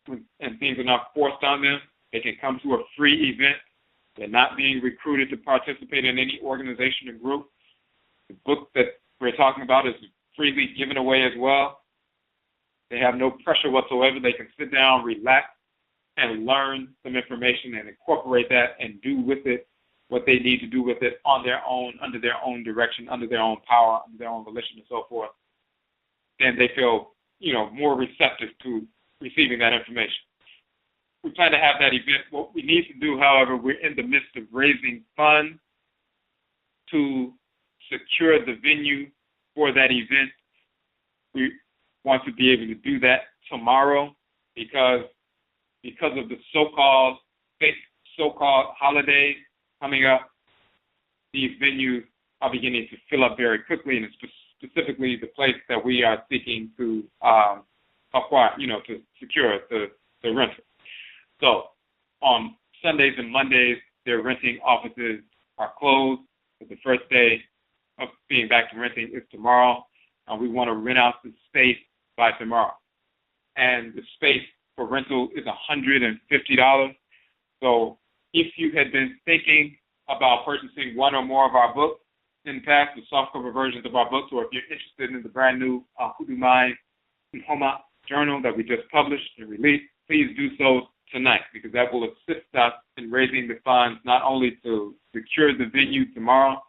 and things are not forced on them, they can come to a free event. They're not being recruited to participate in any organization or group. The book that we're talking about is freely given away as well. They have no pressure whatsoever. They can sit down, relax, and learn some information and incorporate that and do with it what they need to do with it on their own, under their own direction, under their own power, under their own volition and so forth. Then they feel, more receptive to receiving that information. We plan to have that event. What we need to do, however, we're in the midst of raising funds to secure the venue for that event. We want to be able to do that tomorrow because of the so-called holidays coming up. These venues are beginning to fill up very quickly, and it's specifically the place that we are seeking to acquire, to secure the rental. So on Sundays and Mondays, their renting offices are closed. The first day of being back to renting is tomorrow. We want to rent out the space by tomorrow. And the space for rental is $150. So if you had been thinking about purchasing one or more of our books in the past, the softcover versions of our books, or if you're interested in the brand new HOODOO MAYN NHOMA journal that we just published and released, please do so tonight because that will assist us in raising the funds not only to secure the venue tomorrow,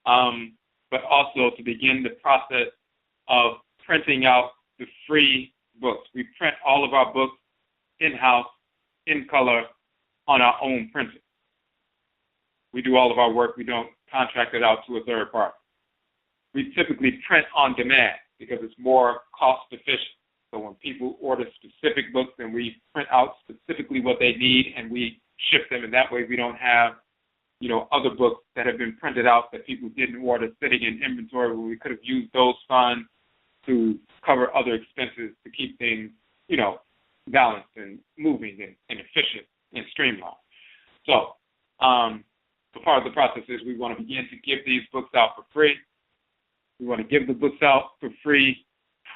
but also to begin the process of printing out the free books. We print all of our books in-house, in color, on our own printer. We do all of our work. We don't contract it out to a third party. We typically print on demand because it's more cost efficient. So when people order specific books, then we print out specifically what they need and we ship them. And that way we don't have, other books that have been printed out that people didn't order sitting in inventory where we could have used those funds to cover other expenses to keep things, balanced and moving and efficient and streamlined. So part of the process is we want to begin to give these books out for free. We want to give the books out for free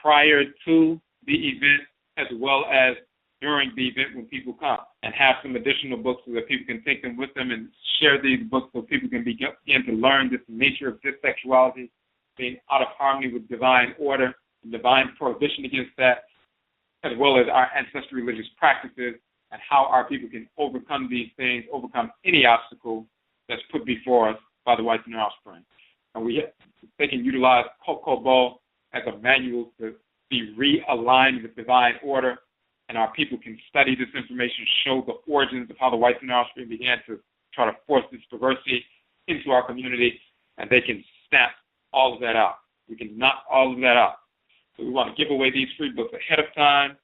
prior to the event as well as during the event when people come, and have some additional books so that people can take them with them and share these books so people can begin to learn this nature of dissexuality, being out of harmony with divine order, and divine prohibition against that, as well as our ancestral religious practices and how our people can overcome these things, overcome any obstacle that's put before us by the whites and their offspring. And they can utilize Kokobo as a manual to be realigned with divine order, and our people can study this information, show the origins of how the whites and their offspring began to try to force this diversity into our community, and they can snap all of that out. We can knock all of that out. So we want to give away these free books ahead of time,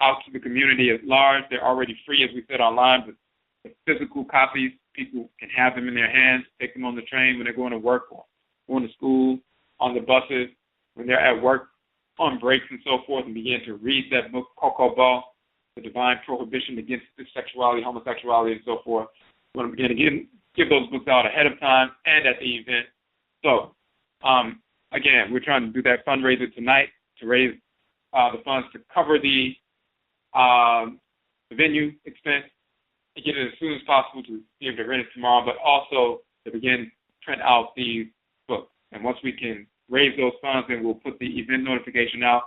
out to the community at large. They're already free, as we said, online, but the physical copies, people can have them in their hands, take them on the train when they're going to work or going to school, on the buses, when they're at work, on breaks and so forth, and begin to read that book, Kokobo, The Divine Prohibition Against Sexuality, Homosexuality, and so forth. We want to begin to give those books out ahead of time and at the event. So, again, we're trying to do that fundraiser tonight to raise the funds to cover the venue expense and get it as soon as possible to be able to rent it tomorrow, but also to begin to print out these books. And once we can raise those funds, then we'll put the event notification out,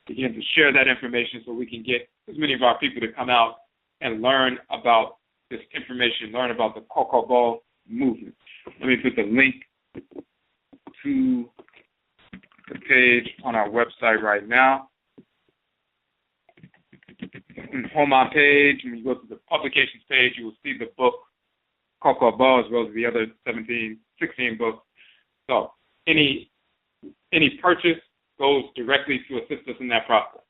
begin to share that information so we can get as many of our people to come out and learn about this information, learn about the Kokobo movement. Let me put the link to the page on our website right now. NHOMA page, when you go to the publications page, you will see the book Cocoa Ball, as well as the other 16 books. So any purchase goes directly to assist us in that process.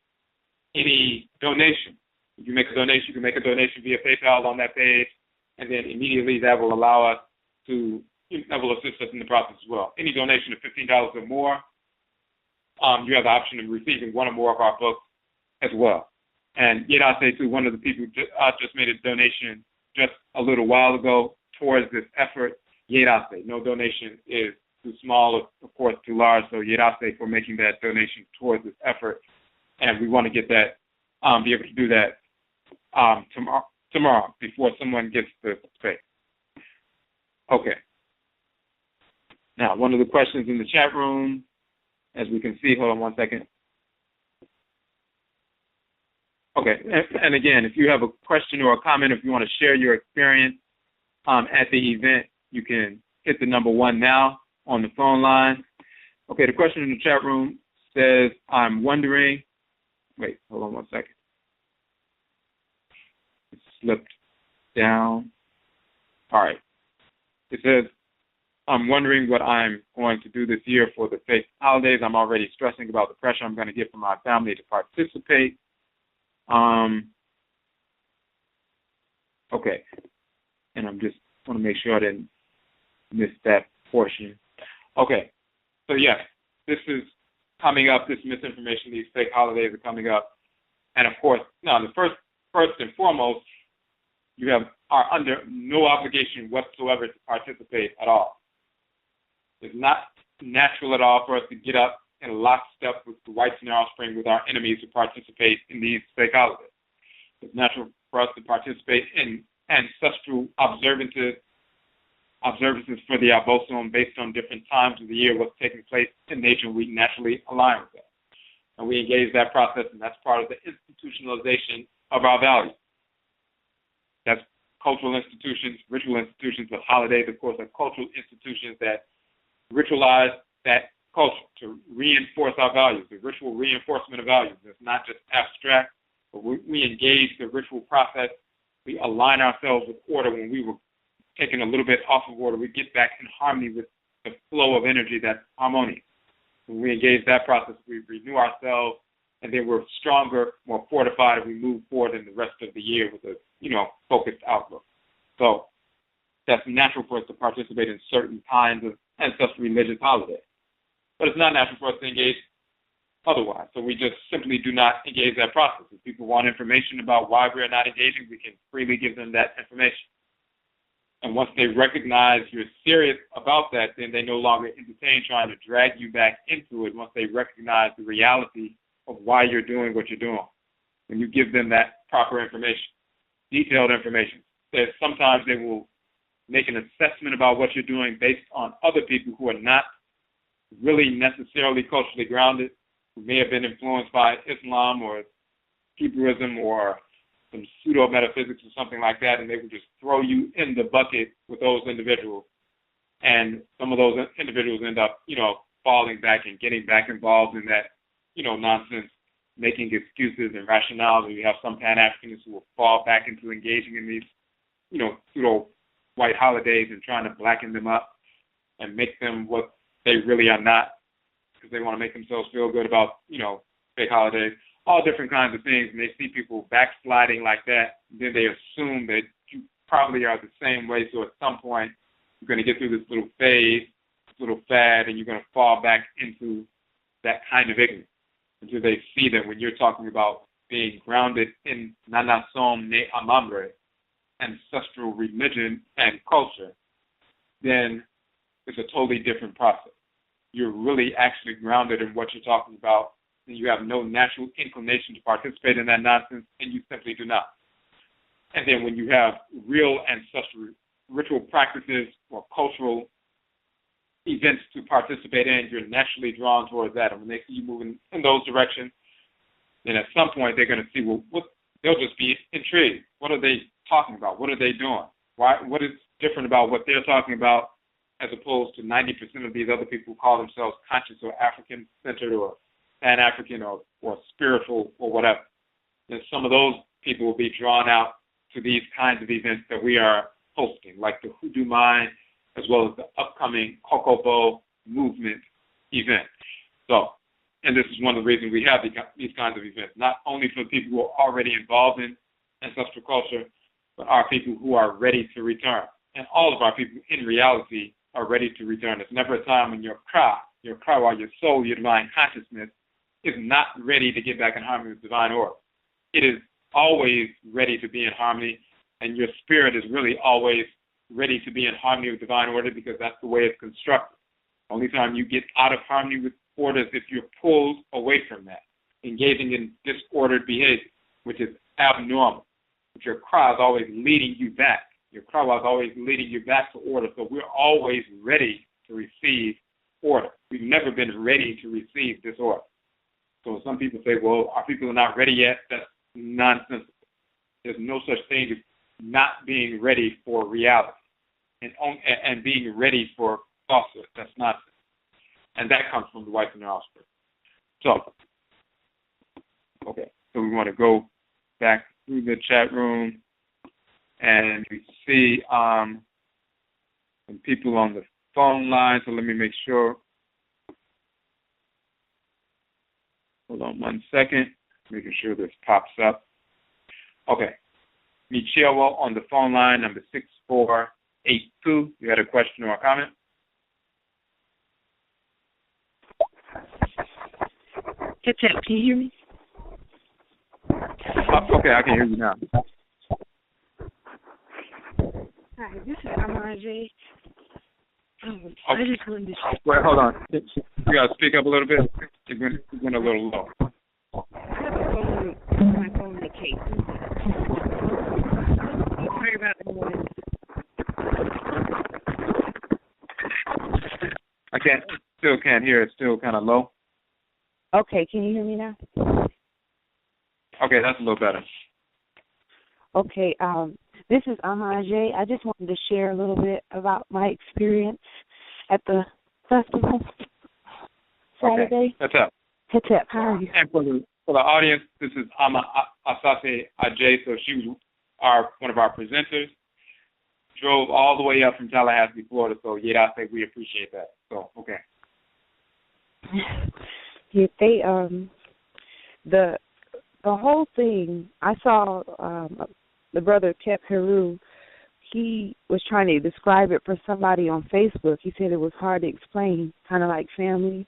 Any donation, if you make a donation, you can make a donation via PayPal on that page, and then immediately that will allow us to, that will assist us in the process as well. Any donation of $15 or more, you have the option of receiving one or more of our books as well. And yet I say too, one of the people just made a donation just a little while ago towards this effort. Yerase, no donation is too small or, of course, too large. So Yerase for making that donation towards this effort. And we want to get that, be able to do that tomorrow before someone gets the space. Okay. Now, one of the questions in the chat room, as we can see, hold on one second. Okay, and again, if you have a question or a comment, if you want to share your experience at the event, you can hit the number 1 now on the phone line. Okay, the question in the chat room says, I'm wondering, wait, hold on one second. It slipped down. All right. It says, I'm wondering what I'm going to do this year for the faith holidays. I'm already stressing about the pressure I'm going to get from my family to participate. Okay, and I'm just want to make sure I didn't miss that portion. Okay, so yes, this is coming up, this misinformation, these fake holidays are coming up. And of course, now the first and foremost, you are under no obligation whatsoever to participate at all. It's not natural at all for us to get up in lockstep with the whites and their offspring, with our enemies, to participate in these fake holidays. It's natural for us to participate in ancestral observances for the Abosom based on different times of the year, what's taking place in nature. We naturally align with that. And we engage that process, and that's part of the institutionalization of our values. That's cultural institutions, ritual institutions, but holidays, of course, are cultural institutions that ritualize that culture to reinforce our values, the ritual reinforcement of values. It's not just abstract, but we engage the ritual process. We align ourselves with order. When we were taken a little bit off of order, we get back in harmony with the flow of energy that's harmonious. When we engage that process, we renew ourselves, and then we're stronger, more fortified, and we move forward in the rest of the year with a, focused outlook. So that's natural for us to participate in certain kinds of ancestral religious holidays. But it's not natural for us to engage otherwise. So we just simply do not engage that process. If people want information about why we are not engaging, we can freely give them that information. And once they recognize you're serious about that, then they no longer entertain trying to drag you back into it once they recognize the reality of why you're doing what you're doing. When you give them that proper information, detailed information, that sometimes they will make an assessment about what you're doing based on other people who are not really necessarily culturally grounded, who may have been influenced by Islam or Hebrewism or some pseudo-metaphysics or something like that, and they would just throw you in the bucket with those individuals. And some of those individuals end up, falling back and getting back involved in that, nonsense, making excuses and rationales. You have some Pan-Africanists who will fall back into engaging in these, pseudo-white holidays and trying to blacken them up and make them what they really are not, because they want to make themselves feel good about, fake holidays, all different kinds of things. And they see people backsliding like that, then they assume that you probably are the same way. So at some point, you're going to get through this little phase, this little fad, and you're going to fall back into that kind of ignorance until they see that when you're talking about being grounded in Nanasom Ne Amamre, ancestral religion and culture, then it's a totally different process. You're really actually grounded in what you're talking about, and you have no natural inclination to participate in that nonsense, and you simply do not. And then when you have real ancestral ritual practices or cultural events to participate in, you're naturally drawn towards that. And when they see you moving in those directions, then at some point they're going to see, they'll just be intrigued. What are they talking about? What are they doing? What is different about what they're talking about as opposed to 90% of these other people who call themselves conscious or African-centered or Pan-African or spiritual or whatever. And some of those people will be drawn out to these kinds of events that we are hosting, like the HOODOO MAYN, as well as the upcoming Kokobo movement event. So, and this is one of the reasons we have these kinds of events, not only for people who are already involved in ancestral culture, but our people who are ready to return. And all of our people, in reality, are ready to return. There's never a time when your cry while your soul, your divine consciousness, is not ready to get back in harmony with divine order. It is always ready to be in harmony, and your spirit is really always ready to be in harmony with divine order because that's the way it's constructed. Only time you get out of harmony with order is if you're pulled away from that, engaging in disordered behavior, which is abnormal. But your cry is always leading you back. Your cry is always leading you back to order, so we're always ready to receive order. We've never been ready to receive disorder. So some people say, well, our people are not ready yet. That's nonsensical. There's no such thing as not being ready for reality and being ready for falsehood. That's nonsense. And that comes from the wife and the offspring. So, okay. So we want to go back through the chat room, and we see some people on the phone line. So let me make sure. Hold on 1 second, making sure this pops up. Okay. Michelle on the phone line, number 6482. You had a question or a comment? Can you hear me? Okay, I can hear you now. Hi, this is Amansesew. I just wanted to... Wait, hold on. You got to speak up a little bit. You're going a little low. I have a phone with my phone in the case. Sorry about the noise. Still can't hear. It's still kind of low. Okay, can you hear me now? Okay, that's a little better. Okay, this is Amansesew. I just wanted to share a little bit about my experience at the festival Saturday. Okay, that's up. How are you? And for the audience, this is Amansesew. So she was one of our presenters. Drove all the way up from Tallahassee, Florida. So yeah, I think we appreciate that. So okay. Yeah, they the whole thing. I saw the brother Kep Heru. He was trying to describe it for somebody on Facebook. He said it was hard to explain, kind of like family.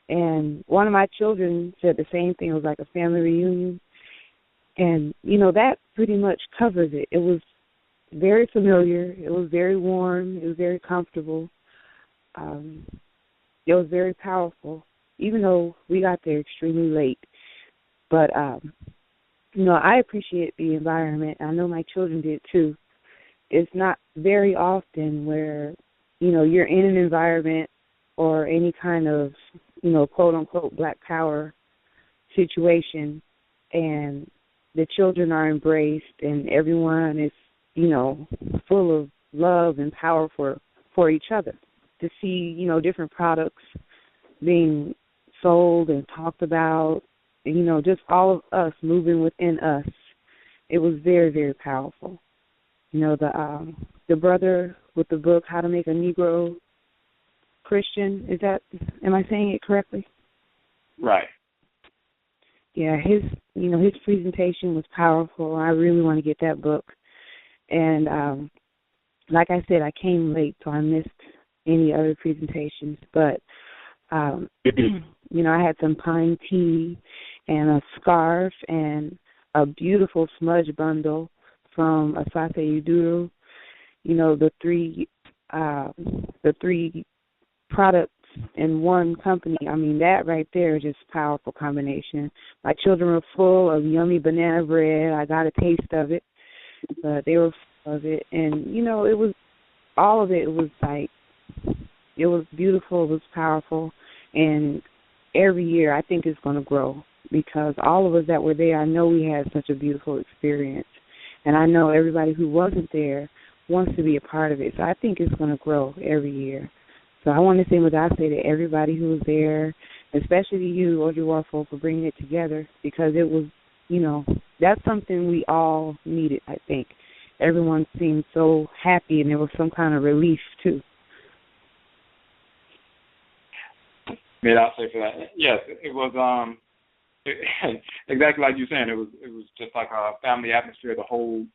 And one of my children said the same thing. It was like a family reunion. And, that pretty much covers it. It was very familiar. It was very warm. It was very comfortable. It was very powerful, even though we got there extremely late. But, I appreciate the environment. I know my children did too. It's not very often where, you're in an environment or any kind of, quote-unquote Black Power situation, and the children are embraced and everyone is, full of love and power for each other. To see, different products being sold and talked about, just all of us moving within us, it was very, very powerful. The brother with the book, How to Make a Negro Christian, am I saying it correctly? Right. Yeah, his presentation was powerful. I really want to get that book. And like I said, I came late, so I missed any other presentations. But, I had some pine tea and a scarf and a beautiful smudge bundle from Asase Uduru. The three products in one company. I mean, that right there is just a powerful combination. My children were full of yummy banana bread. I got a taste of it, but they were full of it. And, it was, all of it was like, it was beautiful, it was powerful. And every year I think it's going to grow because all of us that were there, I know we had such a beautiful experience. And I know everybody who wasn't there wants to be a part of it. So I think it's going to grow every year. So I want to say what I say to everybody who was there, especially you, Odwirafo, for bringing it together, because it was, that's something we all needed, I think. Everyone seemed so happy, and there was some kind of relief, too. Made out say for that. Yes, it was exactly like you're saying. It was just like a family atmosphere the whole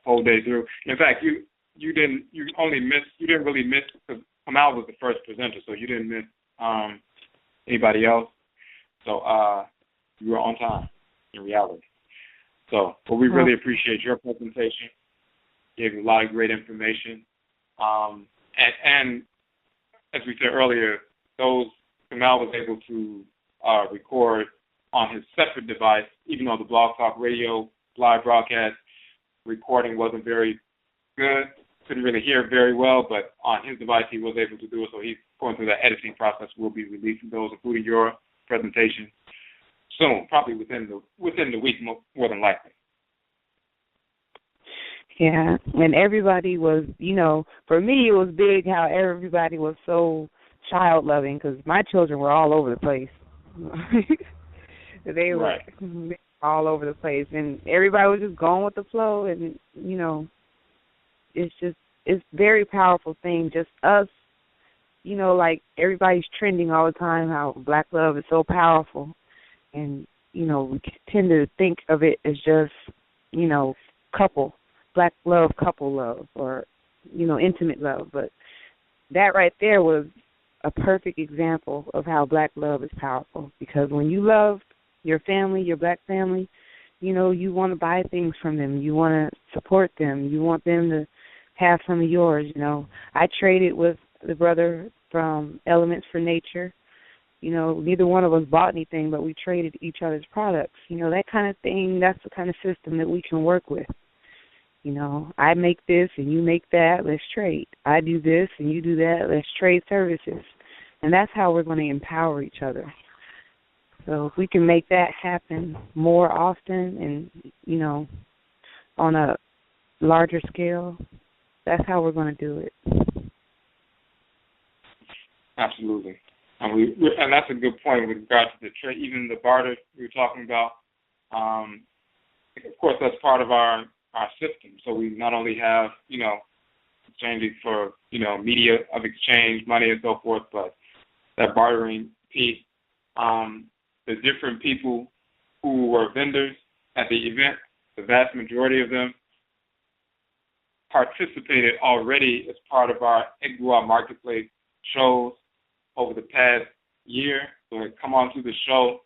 whole day through. In fact, you didn't really miss, because Kamal was the first presenter, so you didn't miss anybody else. So you were on time in reality. So, but we really appreciate your presentation. Gave a lot of great information, and as we said earlier, Kamal was able to record on his separate device, even though the Blog Talk Radio live broadcast recording wasn't very good, couldn't really hear it very well, but on his device he was able to do it, so he's going through that editing process. We'll be releasing those, including your presentation, soon, probably within the week, more than likely. Yeah, and everybody was, for me it was big how everybody was so child-loving, because my children were all over the place. They were all over the place, and everybody was just going with the flow, and, it's very powerful thing, just us, like everybody's trending all the time how Black love is so powerful, and, we tend to think of it as just, couple, Black love, couple love, or, intimate love, but that right there was a perfect example of how Black love is powerful, because when you love your family, your Black family, you want to buy things from them. You want to support them. You want them to have some of yours, I traded with the brother from Elements for Nature. Neither one of us bought anything, but we traded each other's products. That kind of thing, that's the kind of system that we can work with. I make this and you make that, let's trade. I do this and you do that, let's trade services. And that's how we're going to empower each other. So if we can make that happen more often and, on a larger scale, that's how we're going to do it. Absolutely. And that's a good point with regard to the trade, even the barter we were talking about. Of course, that's part of our system. So we not only have, exchanging for, media of exchange, money and so forth, but that bartering piece. The different people who were vendors at the event, the vast majority of them participated already as part of our Egua Marketplace shows over the past year. So they come on to the show,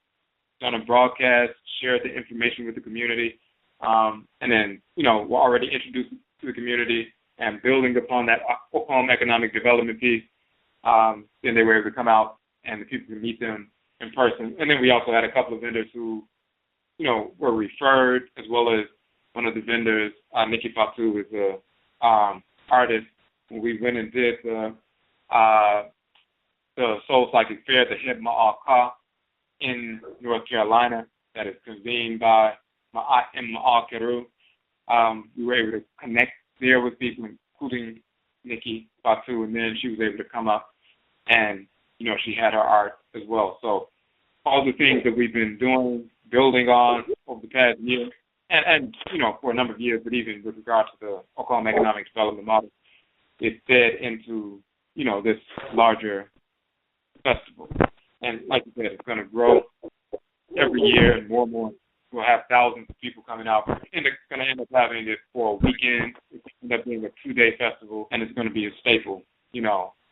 done a broadcast, shared the information with the community, and then, we're already introduced to the community and building upon that home economic development piece. Then they were able to come out and the people could meet them in person. And then we also had a couple of vendors who, were referred, as well as one of the vendors, Nikki Ptah, is an artist. When we went and did the Soul Psychic Fair, the Maruka in North Carolina, that is convened by Ma'at and Ma'akeru. We were able to connect there with people, including Nikki Ptah, and then she was able to come up and, she had her art as well. So all the things that we've been doing, building on over the past year, and for a number of years, but even with regard to the Oklahoma Economic Development Model, it fed into, this larger festival. And like you said, it's going to grow every year, and more. We'll have thousands of people coming out. And it's going to end up having it for a weekend. It's going to end up being a 2-day festival, and it's going to be a staple,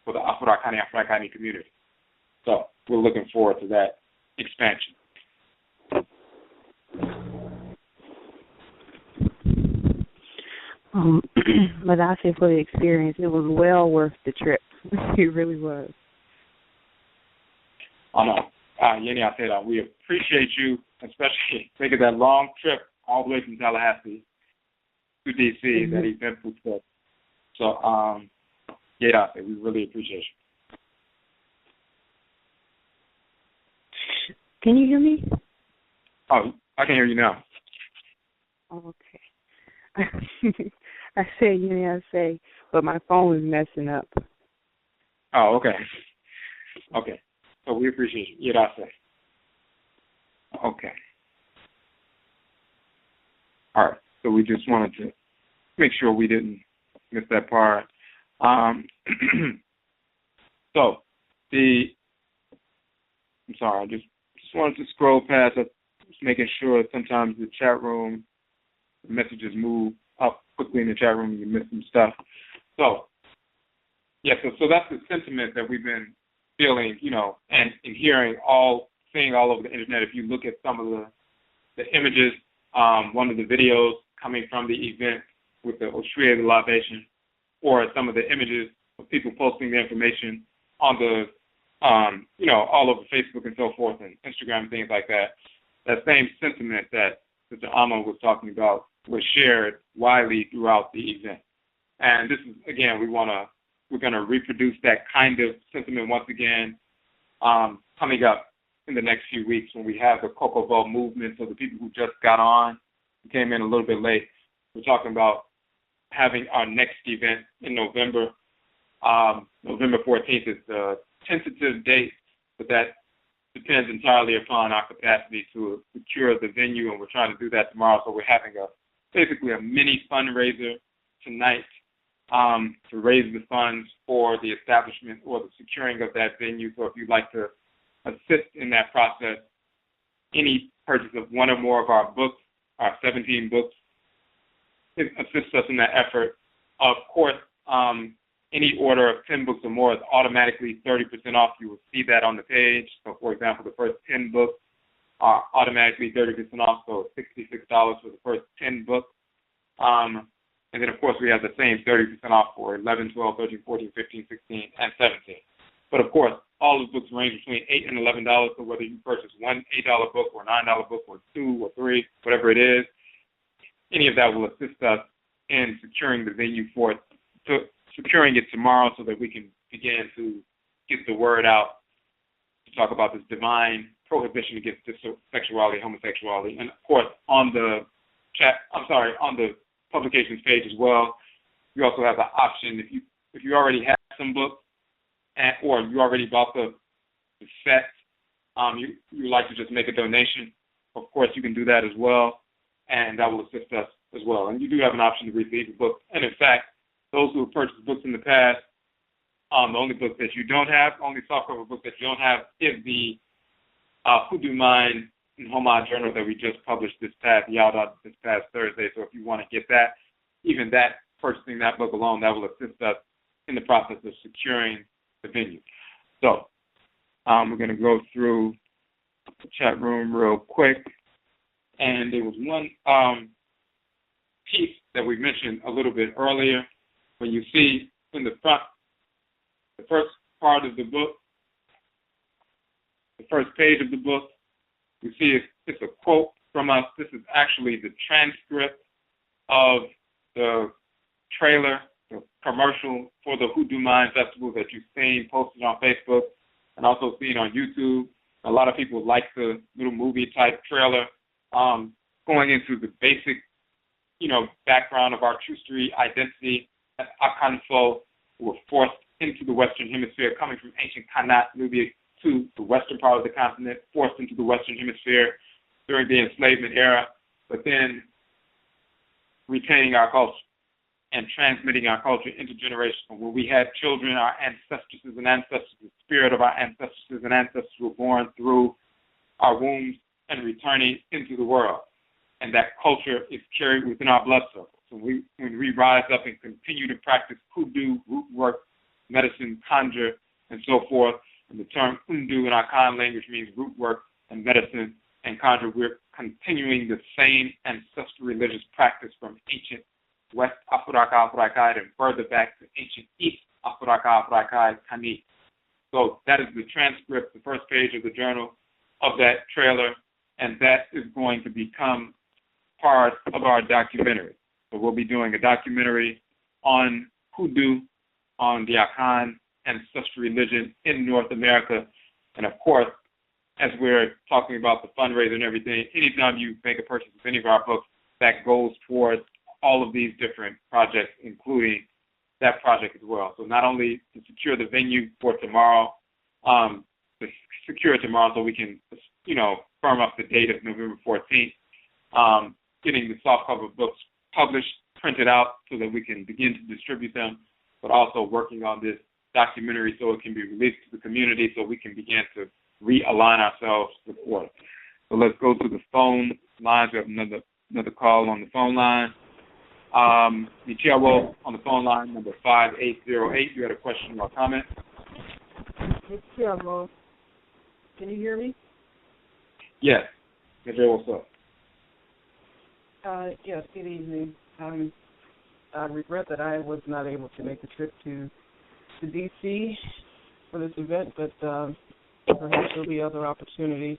for the Afro-Akani community. So we're looking forward to that expansion. But I say for the experience, it was well worth the trip. It really was. I know. Yeni, I said we appreciate you, especially taking that long trip all the way from Tallahassee to D.C., that eventful trip. So, yeah, we really appreciate you. Can you hear me? Oh, I can hear you now. Okay. I said say, but my phone is messing up. Oh, okay. Okay. So we appreciate you. Yidase. Okay. All right. So we just wanted to make sure we didn't miss that part. So I'm sorry, I just wanted to scroll past it, just making sure sometimes the chat room messages move up quickly in the chat room and you miss some stuff. So, yeah, so that's the sentiment that we've been feeling, and hearing seeing all over the internet. If you look at some of the images, one of the videos coming from the event with the Oshwe libation, or some of the images of people posting the information on the, all over Facebook and so forth, and Instagram and things like that. That same sentiment that Mr. Amma was talking about was shared widely throughout the event. And this is, again, we're going to reproduce that kind of sentiment once again coming up in the next few weeks when we have the Kokovo movement. So the people who just got on, who came in a little bit late, we're talking about having our next event in November. November 14th is the tentative date, but that depends entirely upon our capacity to secure the venue, and we're trying to do that tomorrow. So we're having basically a mini fundraiser tonight to raise the funds for the establishment or the securing of that venue. So if you'd like to assist in that process, any purchase of one or more of our books, our 17 books, assists us in that effort. Of course, any order of 10 books or more is automatically 30% off. You will see that on the page. So, for example, the first 10 books are automatically 30% off, so $66 for the first 10 books. And then, of course, we have the same 30% off for 11, 12, 13, 14, 15, 16, and 17. But, of course, all the books range between $8 and $11, so whether you purchase one $8 book or $9 book or two or three, whatever it is, any of that will assist us in securing the venue for it, securing it tomorrow so that we can begin to get the word out to talk about this divine prohibition against sexuality, homosexuality. And, of course, on the publications page as well, you also have the option, if you already have some books or you already bought the set, you like to just make a donation, of course you can do that as well, and that will assist us as well. And you do have an option to receive a book. And, in fact, those who have purchased books in the past, the only book that you don't have, only softcover book that you don't have is the Hoodoo Mayn NHOMA journal that we just published this past Thursday. So if you want to get that, even that, purchasing that book alone, that will assist us in the process of securing the venue. So we're going to go through the chat room real quick. And there was one piece that we mentioned a little bit earlier. When you see in the front, the first part of the book, the first page of the book, you see it's a quote from us. This is actually the transcript of the trailer, the commercial for the Hoodoo Mayn Festival that you've seen posted on Facebook and also seen on YouTube. A lot of people like the little movie-type trailer going into the basic, background of our true street identity as AKANFO, who were forced into the Western Hemisphere, coming from ancient Kanat, Nubia, to the western part of the continent, forced into the Western Hemisphere during the enslavement era, but then retaining our culture and transmitting our culture into generations. When we had children, our ancestresses and ancestors, the spirit of our ancestresses and ancestors were born through our wombs and returning into the world. And that culture is carried within our blood circle. So when we rise up and continue to practice hoodoo, root work, medicine, conjure, and so forth, and the term Undu in Akhan language means root work and medicine and conjure, we're continuing the same ancestral religious practice from ancient West Afuraka and further back to ancient East Afuraka Kani. So that is the transcript, the first page of the journal of that trailer, and that is going to become part of our documentary. So we'll be doing a documentary on hoodoo, on the Akhan ancestral religion in North America. And of course, as we're talking about the fundraiser and everything, anytime you make a purchase of any of our books, that goes towards all of these different projects, including that project as well. So not only to secure the venue for tomorrow, to secure it tomorrow so we can, firm up the date of November 14th, getting the softcover books published, printed out so that we can begin to distribute them, but also working on this documentary so it can be released to the community so we can begin to realign ourselves with order. So let's go to the phone lines. We have another call on the phone line. Michiawo on the phone line, number 5808. You had a question or comment? Michiawo, can you hear me? Yes. Michiawo, what's up? Yes, good evening. I regret that I was not able to make the trip to D.C. for this event, but perhaps there'll be other opportunities.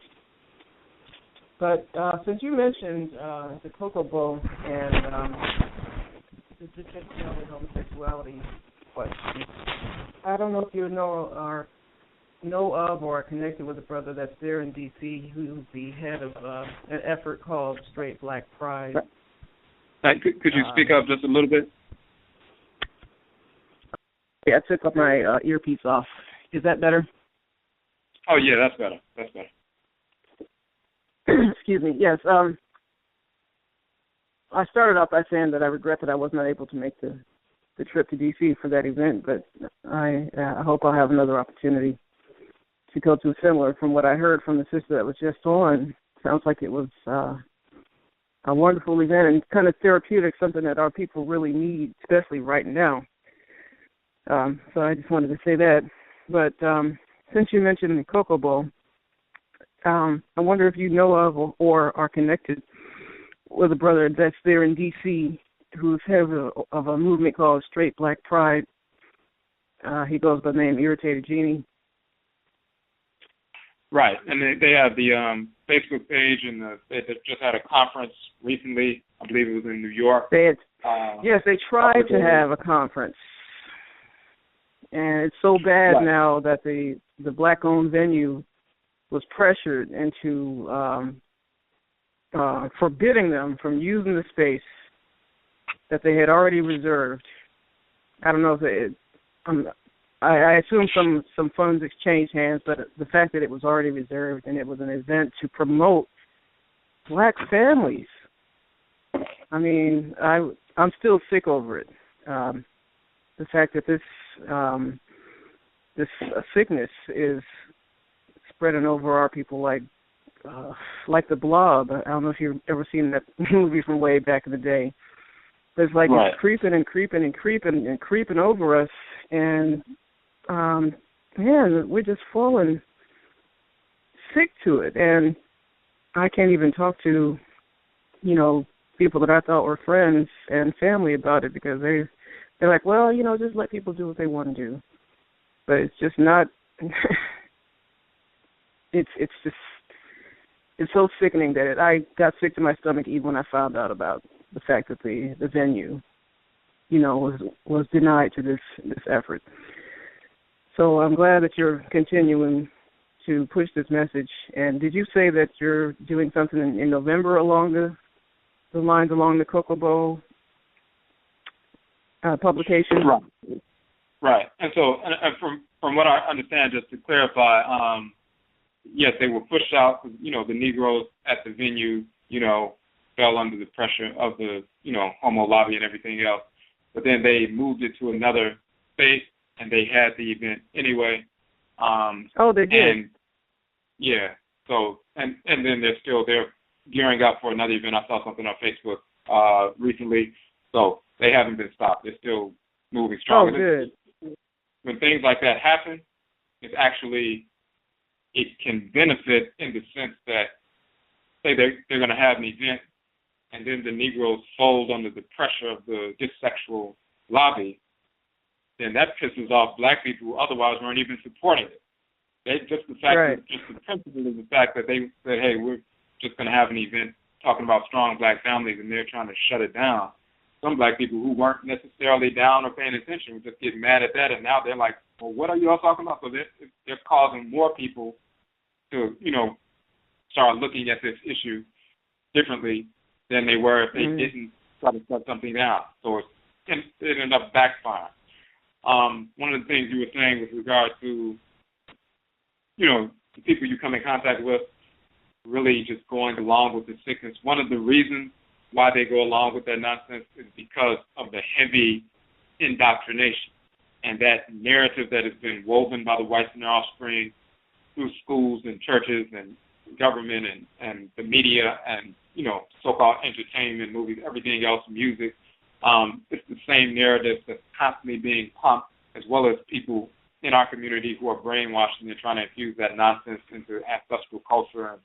But since you mentioned the Cocoa Bowl and the detection of homosexuality question, I don't know if you know of or are connected with a brother that's there in D.C. who's the head of an effort called Straight Black Pride. Could you speak up just a little bit? Yeah, I took my earpiece off. Is that better? Oh, yeah, that's better. That's better. Excuse me. Yes. I started off by saying that I regret that I was not able to make the trip to D.C. for that event, but I hope I'll have another opportunity to go to a similar. From what I heard from the sister that was just on, sounds like it was a wonderful event and kind of therapeutic, something that our people really need, especially right now. So I just wanted to say that. But since you mentioned the Cocoa Bowl, I wonder if you know of or are connected with a brother that's there in D.C. who's head of a movement called Straight Black Pride. He goes by the name Irritated Genie. Right, and they have the Facebook page, and they just had a conference recently. I believe it was in New York. Yes, they tried to have a conference, and it's so bad now that the black-owned venue was pressured into forbidding them from using the space that they had already reserved. I don't know if I assume some funds exchanged hands, but the fact that it was already reserved and it was an event to promote black families. I mean, I'm still sick over it. The fact that this sickness is spreading over our people like the Blob. I don't know if you've ever seen that movie from way back in the day. But it's like it's creeping and creeping and creeping and creeping over us, and man, we're just falling sick to it. And I can't even talk to, people that I thought were friends and family about it because they're like, well, just let people do what they want to do. But it's just not. It's so sickening that I got sick to my stomach even when I found out about the fact that the venue, was denied to this effort. So I'm glad that you're continuing to push this message. And did you say that you're doing something in November along the lines along the Cocoa Bowl publication? Right. And so, and from what I understand, just to clarify, yes, they were pushed out because, the Negroes at the venue, fell under the pressure of the, homo lobby and everything else. But then they moved it to another space, and they had the event anyway. They did? And, yeah. So, and then they're gearing up for another event. I saw something on Facebook recently. So they haven't been stopped. They're still moving strong. Oh, good. When things like that happen, it can benefit in the sense that, say they're going to have an event, and then the Negroes fold under the pressure of the dissexual lobby, then that pisses off black people who otherwise weren't even supporting it. Just the principle of the fact that they said, hey, we're just going to have an event talking about strong black families, and they're trying to shut it down. Some black people who weren't necessarily down or paying attention would just get mad at that, and now they're like, well, what are you all talking about? So they're causing more people to, start looking at this issue differently than they were if they didn't try to shut something down. So it ended up backfiring. One of the things you were saying with regard to, the people you come in contact with really just going along with the sickness, one of the reasons why they go along with that nonsense is because of the heavy indoctrination and that narrative that has been woven by the whites and their offspring through schools and churches and government and the media and, so-called entertainment, movies, everything else, music. It's the same narrative that's constantly being pumped, as well as people in our community who are brainwashed and they're trying to infuse that nonsense into ancestral culture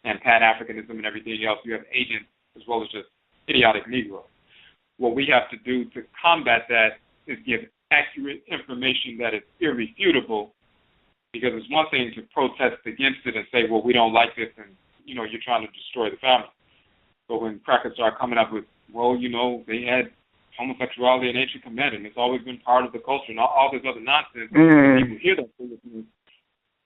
and Pan-Africanism and everything else. You have agents as well as just idiotic Negroes. What we have to do to combat that is give accurate information that is irrefutable, because it's one thing to protest against it and say, well, we don't like this, and, you're trying to destroy the family. But when crackers start coming up with, well, they had homosexuality in ancient Kemet, and it's always been part of the culture, and all this other nonsense, people hear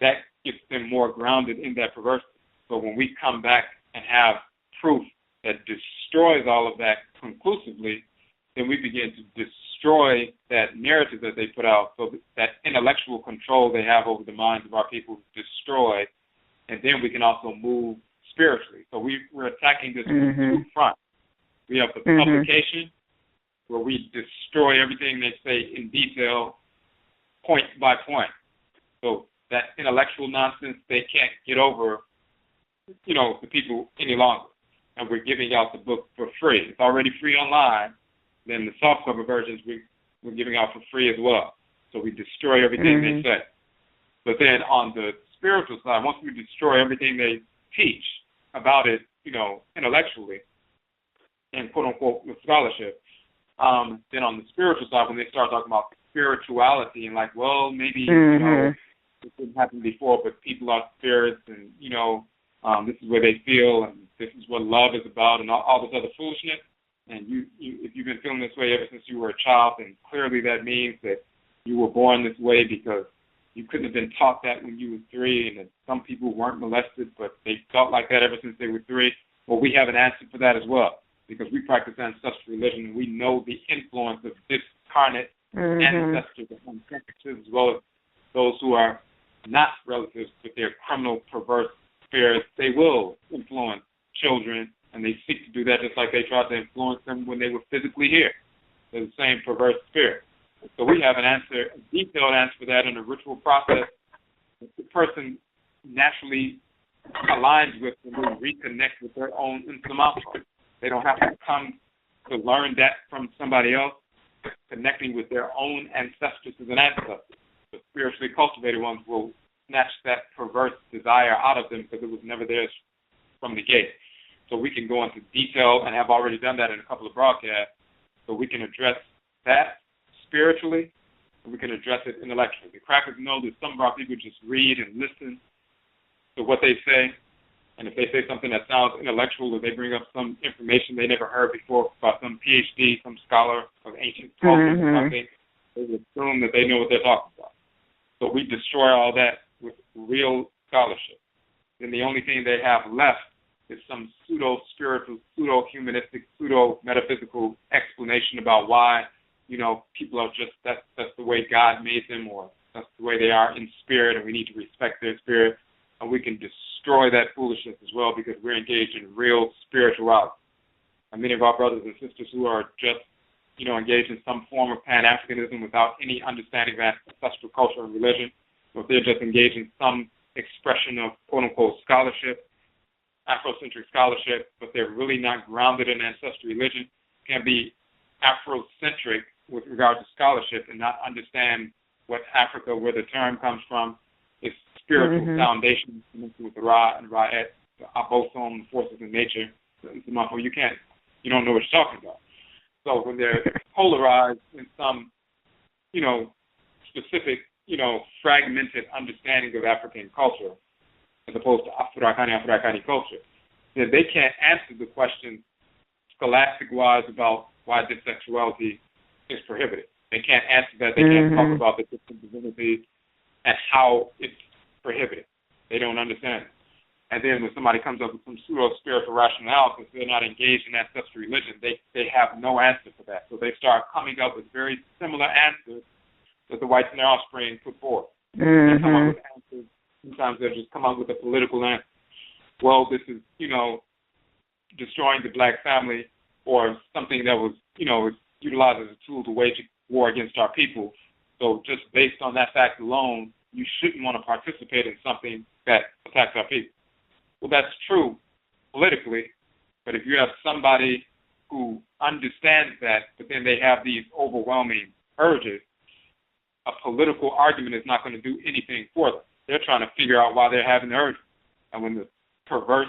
that gets them more grounded in that perversity. So when we come back and have proof that destroys all of that conclusively, then we begin to destroy that narrative that they put out, so that intellectual control they have over the minds of our people is destroyed, and then we can also move spiritually. So we're attacking this from two fronts. We have the publication, where we destroy everything they say in detail, point by point. So that intellectual nonsense, they can't get over, the people any longer. And we're giving out the book for free. It's already free online. Then the softcover versions we're giving out for free as well. So we destroy everything they say. But then on the spiritual side, once we destroy everything they teach about it, intellectually and quote-unquote with scholarship, then on the spiritual side, when they start talking about spirituality and like, well, maybe, it didn't happen before, but people are spirits and, this is where they feel and this is what love is about and all this other foolishness. And you, if you've been feeling this way ever since you were a child, then clearly that means that you were born this way because you couldn't have been taught that when you were 3, and that some people weren't molested, but they felt like that ever since they were 3. Well, we have an answer for that as well, because we practice ancestral religion, and we know the influence of discarnate ancestors and ancestors, as well as those who are not relatives, but they're criminal, perverse spirits. They will influence children, and they seek to do that just like they tried to influence them when they were physically here. They're the same perverse spirit. So we have an answer, a detailed answer for that in a ritual process that the person naturally aligns with when they reconnect with their own instrumental. They don't have to come to learn that from somebody else. Connecting with their own ancestors as an ancestor. The spiritually cultivated ones will snatch that perverse desire out of them because it was never theirs from the gate. So we can go into detail and have already done that in a couple of broadcasts. So we can address that spiritually, and we can address it intellectually. The crackers know that some of our people just read and listen to what they say, and if they say something that sounds intellectual or they bring up some information they never heard before by some PhD, some scholar of ancient culture or something, they assume that they know what they're talking about. So we destroy all that with real scholarship. Then the only thing they have left is some pseudo-spiritual, pseudo-humanistic, pseudo-metaphysical explanation about why, people are just, that's the way God made them, or that's the way they are in spirit, and we need to respect their spirit. And we can destroy that foolishness as well because we're engaged in real spirituality. And many of our brothers and sisters who are just, engaged in some form of Pan-Africanism without any understanding of ancestral culture and religion, or if they're just engaged in some expression of quote-unquote scholarship, Afrocentric scholarship, but they're really not grounded in ancestral religion, can be Afrocentric with regard to scholarship and not understand what Africa, where the term comes from, its spiritual foundation with the Ra and Ra'et, the Abosom, the forces of nature. You don't know what you're talking about. So when they're polarized in some, specific, fragmented understanding of African culture, as opposed to Afro-Akani culture, then they can't answer the question scholastic-wise about why dissexuality is prohibited. They can't answer that. They can't talk about the different divinities and how it's prohibited. They don't understand it. And then when somebody comes up with some pseudo-spiritual rationale, because they're not engaged in ancestral religion, they have no answer for that. So they start coming up with very similar answers that the whites and their offspring put forth. They come up with answers. Sometimes they'll just come up with a political answer. Well, this is, destroying the black family, or something that was, utilized as a tool to wage war against our people. So just based on that fact alone, you shouldn't want to participate in something that attacks our people. Well, that's true politically, but if you have somebody who understands that, but then they have these overwhelming urges, a political argument is not going to do anything for them. They're trying to figure out why they're having the urges. And when the perverse,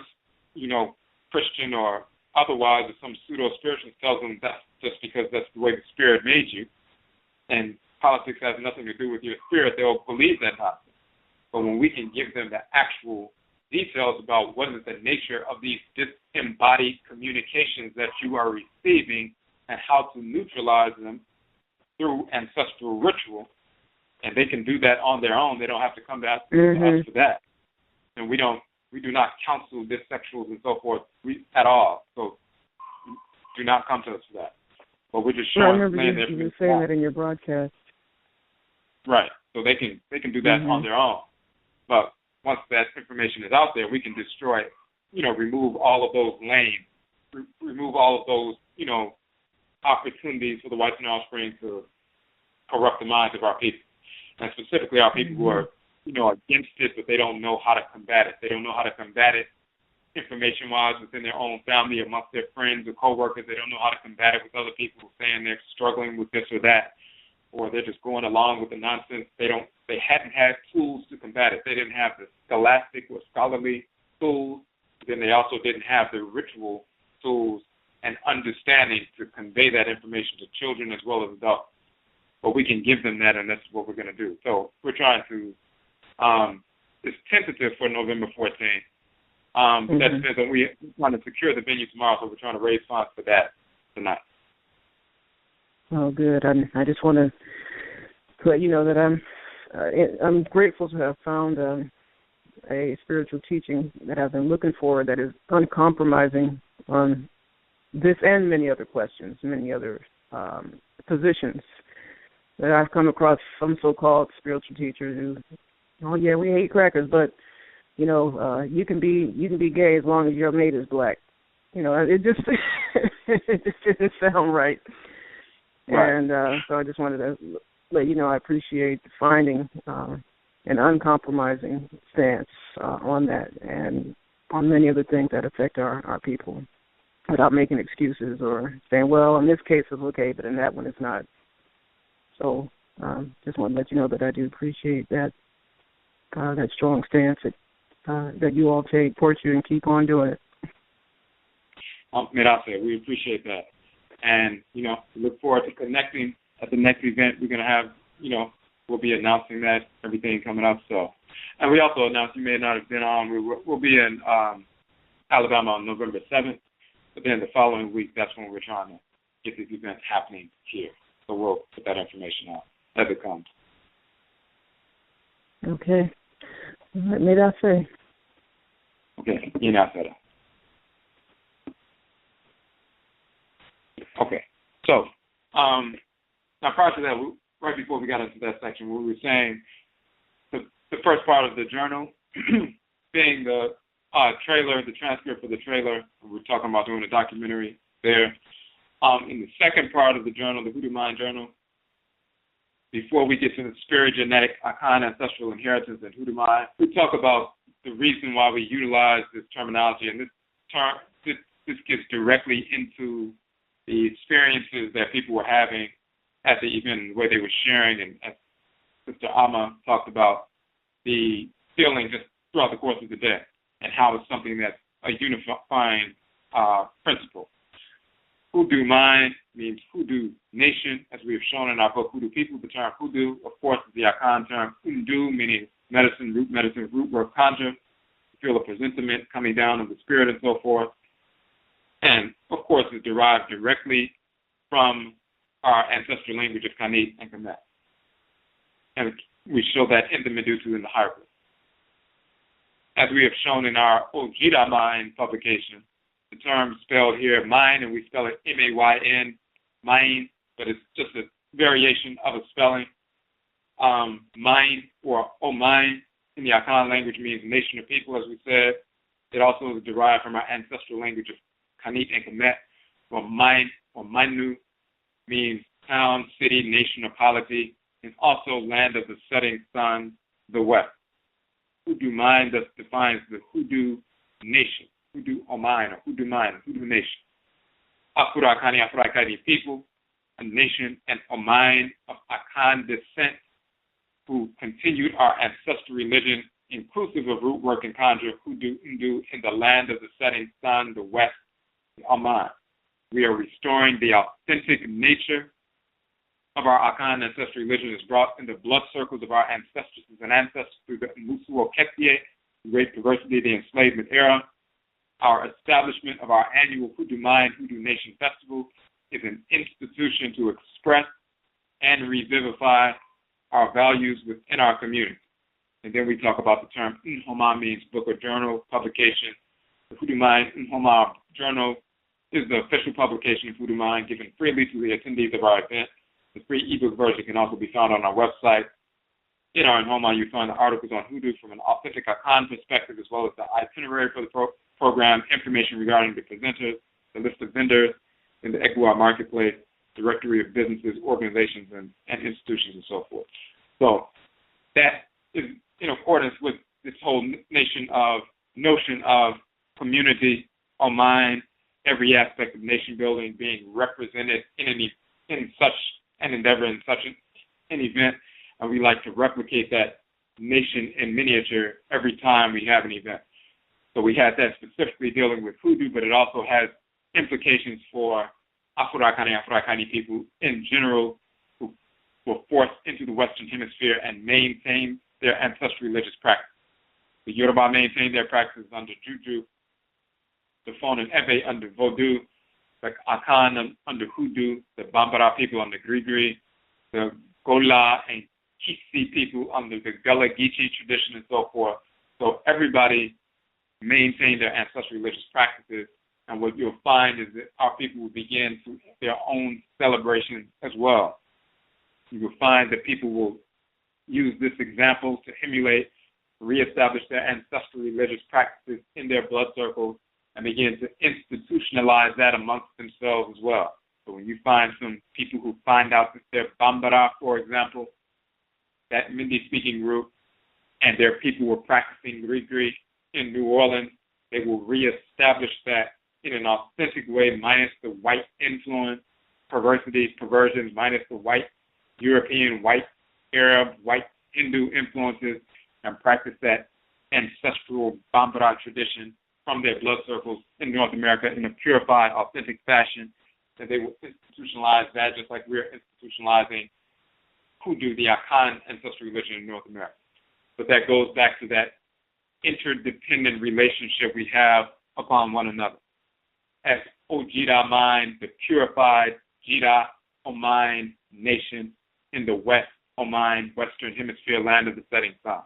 Christian or otherwise, or some pseudo-spiritualist tells them that's just because that's the way the spirit made you, and politics has nothing to do with your spirit, they'll believe that nonsense. But when we can give them the actual details about what is the nature of these disembodied communications that you are receiving and how to neutralize them through ancestral ritual, and they can do that on their own. They don't have to come to us for that. And we do not counsel bisexuals and so forth at all. So do not come to us for that. But we're just showing. I remember you were saying that in your broadcast. Right. So they can do that on their own. But once that information is out there, we can destroy, remove all of those lanes, remove all of those, opportunities for the whites and offspring to corrupt the minds of our people, and specifically our people who are, against it, but they don't know how to combat it. They don't know how to combat it information-wise within their own family, amongst their friends or coworkers. They don't know how to combat it with other people saying they're struggling with this or that, or they're just going along with the nonsense. They hadn't had tools to combat it. They didn't have the scholastic or scholarly tools. Then they also didn't have the ritual tools and understanding to convey that information to children as well as adults. But we can give them that, and that's what we're going to do. So we're trying to, it's tentative for November 14th. That depends on, we want to secure the venue tomorrow, so we're trying to raise funds for that tonight. Oh, good. I just want to let you know that I'm grateful to have found a spiritual teaching that I've been looking for that is uncompromising on this and many other questions, many other positions that I've come across from so-called spiritual teachers who, oh yeah, we hate crackers, but you can be gay as long as your mate is black. It just it just didn't sound right. And so I just wanted to let you know I appreciate finding an uncompromising stance on that and on many other things that affect our people, without making excuses or saying, well, in this case it's okay, but in that one it's not. So just want to let you know that I do appreciate that strong stance that you all take, support you, and keep on doing it. Memeneda, we appreciate that. And, we look forward to connecting at the next event. We're going to have, we'll be announcing that, everything coming up. So, and we also announced, you may not have been on, we'll be in Alabama on November 7th. But then the following week, that's when we're trying to get these events happening here. So we'll put that information out as it comes. Okay. Memeneda. Okay. Inasera. Okay. So, now prior to that, right before we got into that section, we were saying the first part of the journal being the trailer, the transcript for the trailer. We're talking about doing a documentary there. In the second part of the journal, the Hoodoo Mind Journal, before we get to the spirit, genetic, Akhan, ancestral inheritance, and Hoodoo Mind, we talk about the reason why we utilize this terminology, and this gets directly into the experiences that people were having at the event and the way they were sharing, and as Sister Amma talked about, the feeling just throughout the course of the day and how it's something that's a unifying principle. Hoodoo Mind means Hoodoo Nation, as we have shown in our book, Hoodoo People. The term Hoodoo, of course, is the Akhan term Hoodoo, meaning medicine, root work, conjure, feel a presentiment coming down of the spirit and so forth. And, of course, is derived directly from our ancestral language of Kanit and Kemet. And we show that in the Medusa and the hieroglyphs. As we have shown in our Odwiraman publication, the term spelled here, mine, and we spell it M-A-Y-N, mine, but it's just a variation of a spelling. Mine, or Omain, in the Akhan language means nation of people, as we said. It also is derived from our ancestral language of Kanit and Kemet, where mine, or Manu, means town, city, nation, or polity, and also land of the setting sun, the west. Hoodoo Mayn thus defines the Hoodoo Nation, Hoodoo Mayn, or Hoodoo Mayn, Hoodoo Nation. Afro-Akani people, a nation and Omain of Akhan descent, who continued our ancestral religion, inclusive of root work and conjure, Hoodoo Ndu, in the land of the setting sun, the west, the Oman. We are restoring the authentic nature of our Akhan ancestral religion is brought in the blood circles of our ancestors and ancestors through the Musuo Kepye, the great perversity of the enslavement era. Our establishment of our annual Hoodooo Mayn Hoodoo Nation Festival is an institution to express and revivify our values within our community. And then we talk about the term NHOMA, means book or journal publication. The Hoodooo Mayn NHOMA journal is the official publication of Hoodooo Mayn, given freely to the attendees of our event. The free ebook version can also be found on our website. In our NHOMA, you find the articles on Hoodoo from an authentic Akhan perspective, as well as the itinerary for the program, information regarding the presenters, the list of vendors in the Ekwa marketplace, directory of businesses, organizations, and institutions, and so forth. So that is in accordance with this whole notion of community on mind, every aspect of nation building being represented in such an endeavor, in such an event, and we like to replicate that nation in miniature every time we have an event. So we had that specifically dealing with Hoodoo, but it also has implications for Afro-Akani people in general who were forced into the Western Hemisphere and maintained their ancestral religious practice. The Yoruba maintained their practices under Juju, the Fon and Ebe under Vodou, the Akhan under Hoodoo, the Bambara people under Grigri, the Gola and Kisi people under the Gullah Geechee tradition, and so forth. So everybody maintained their ancestral religious practices, and what you'll find is that our people will begin to their own celebrations as well. You will find that people will use this example to emulate, reestablish their ancestral religious practices in their blood circles, and begin to institutionalize that amongst themselves as well. So when you find some people who find out that they're Bambara, for example, that Mindi-speaking group, and their people were practicing Grigri in New Orleans, they will reestablish that in an authentic way, minus the white influence, perversities, perversions, minus the white European, white Arab, white Hindu influences, and practice that ancestral Bambara tradition from their blood circles in North America in a purified, authentic fashion, that they will institutionalize that just like we're institutionalizing Hoodoo, the Akhan ancestral religion in North America. But that goes back to that interdependent relationship we have upon one another. As Odwiraman, the purified Jida Omain nation in the West Omain, Western Hemisphere, land of the setting sun.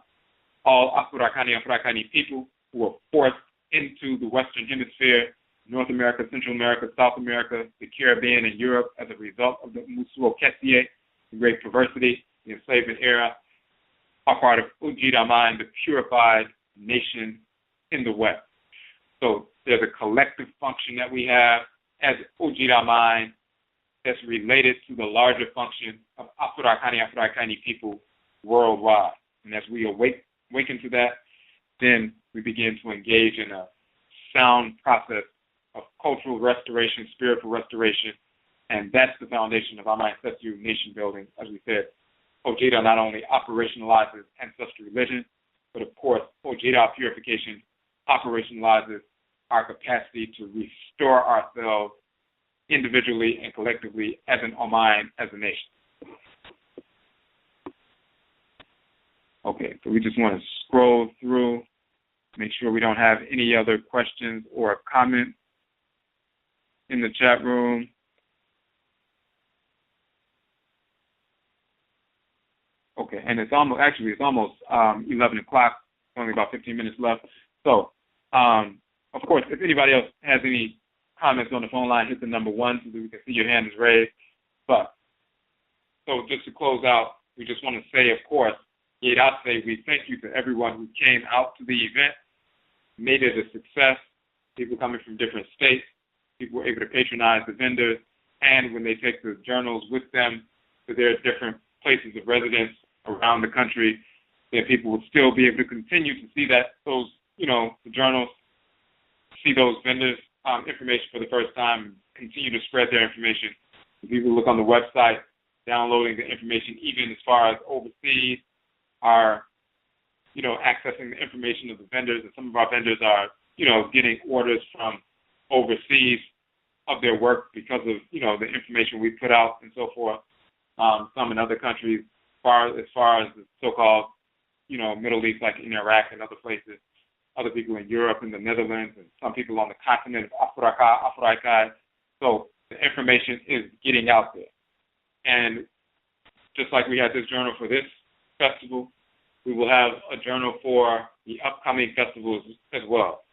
All Afro-Akani people who were forced into the Western Hemisphere, North America, Central America, South America, the Caribbean, and Europe as a result of the Musuo Kepye, the great perversity, the enslavement era, are part of Odwiraman, the purified nation in the West. So there's a collective function that we have as Odwiraman that's related to the larger function of Afro-Akani people worldwide. And as we awaken to that, then we begin to engage in a sound process of cultural restoration, spiritual restoration, and that's the foundation of Amaruka nation building. As we said, Ojeda not only operationalizes ancestral religion, but of course, Ojeda purification operationalizes our capacity to restore ourselves individually and collectively as an Omain, as a nation. Okay, so we just want to scroll through, make sure we don't have any other questions or comments in the chat room. Okay, and it's almost 11 o'clock only about 15 minutes left. So, of course, if anybody else has any comments on the phone line, hit the number 1 so that we can see your hand is raised. But, so just to close out, we just want to say, of course, we thank you to everyone who came out to the event, made it a success, people coming from different states, people were able to patronize the vendors, and when they take the journals with them to their different places of residence around the country, that people will still be able to continue to see those the journals, see those vendors' information for the first time, continue to spread their information. People look on the website, downloading the information, even as far as overseas, are, accessing the information of the vendors, and some of our vendors are, getting orders from overseas of their work because of, the information we put out and so forth. Some in other countries, as far as the so-called, Middle East, like in Iraq and other places, other people in Europe and the Netherlands, and some people on the continent of Africa. So the information is getting out there. And just like we had this journal for this festival, we will have a journal for the upcoming festivals as well.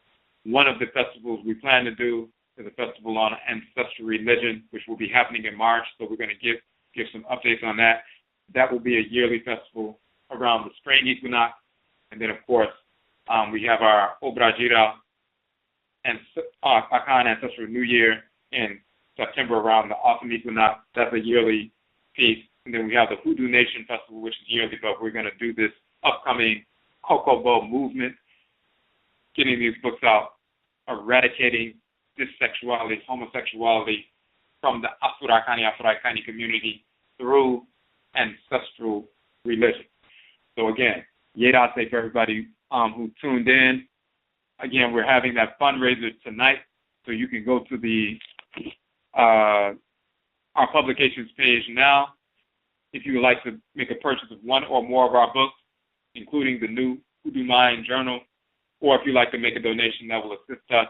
One of the festivals we plan to do is a festival on ancestral religion, which will be happening in March, so we're going to give some updates on that. That will be a yearly festival around the spring equinox. And then, of course, we have our Obrajira and Akhan Ancestral New Year in September around the autumn equinox. That's a yearly piece. And then we have the Hoodoo Nation Festival, which is yearly, but we're going to do this upcoming Kokobo movement, getting these books out, eradicating dissexuality, homosexuality from the Afro-Akani community through ancestral religion. So again, Yedase for everybody who tuned in. Again, we're having that fundraiser tonight, so you can go to the our publications page now if you would like to make a purchase of one or more of our books, including the new HOODOO MAYN journal, or if you'd like to make a donation that will assist us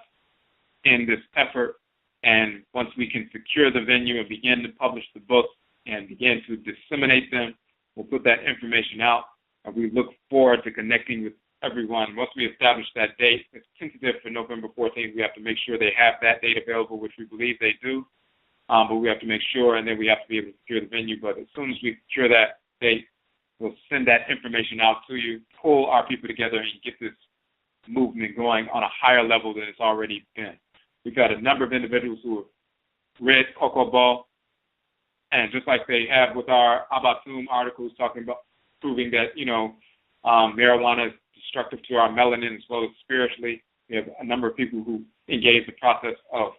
in this effort. And once we can secure the venue and begin to publish the books and begin to disseminate them, we'll put that information out. And we look forward to connecting with everyone. Once we establish that date, it's tentative for November 14th. We have to make sure they have that date available, which we believe they do. But we have to make sure, and then we have to be able to secure the venue. But as soon as we secure that date, we'll send that information out to you, pull our people together, and get this movement going on a higher level than it's already been. We've got a number of individuals who have read Kokobo, and just like they have with our Abatum articles talking about proving that, marijuana is destructive to our melanin as well as spiritually, we have a number of people who engage the process of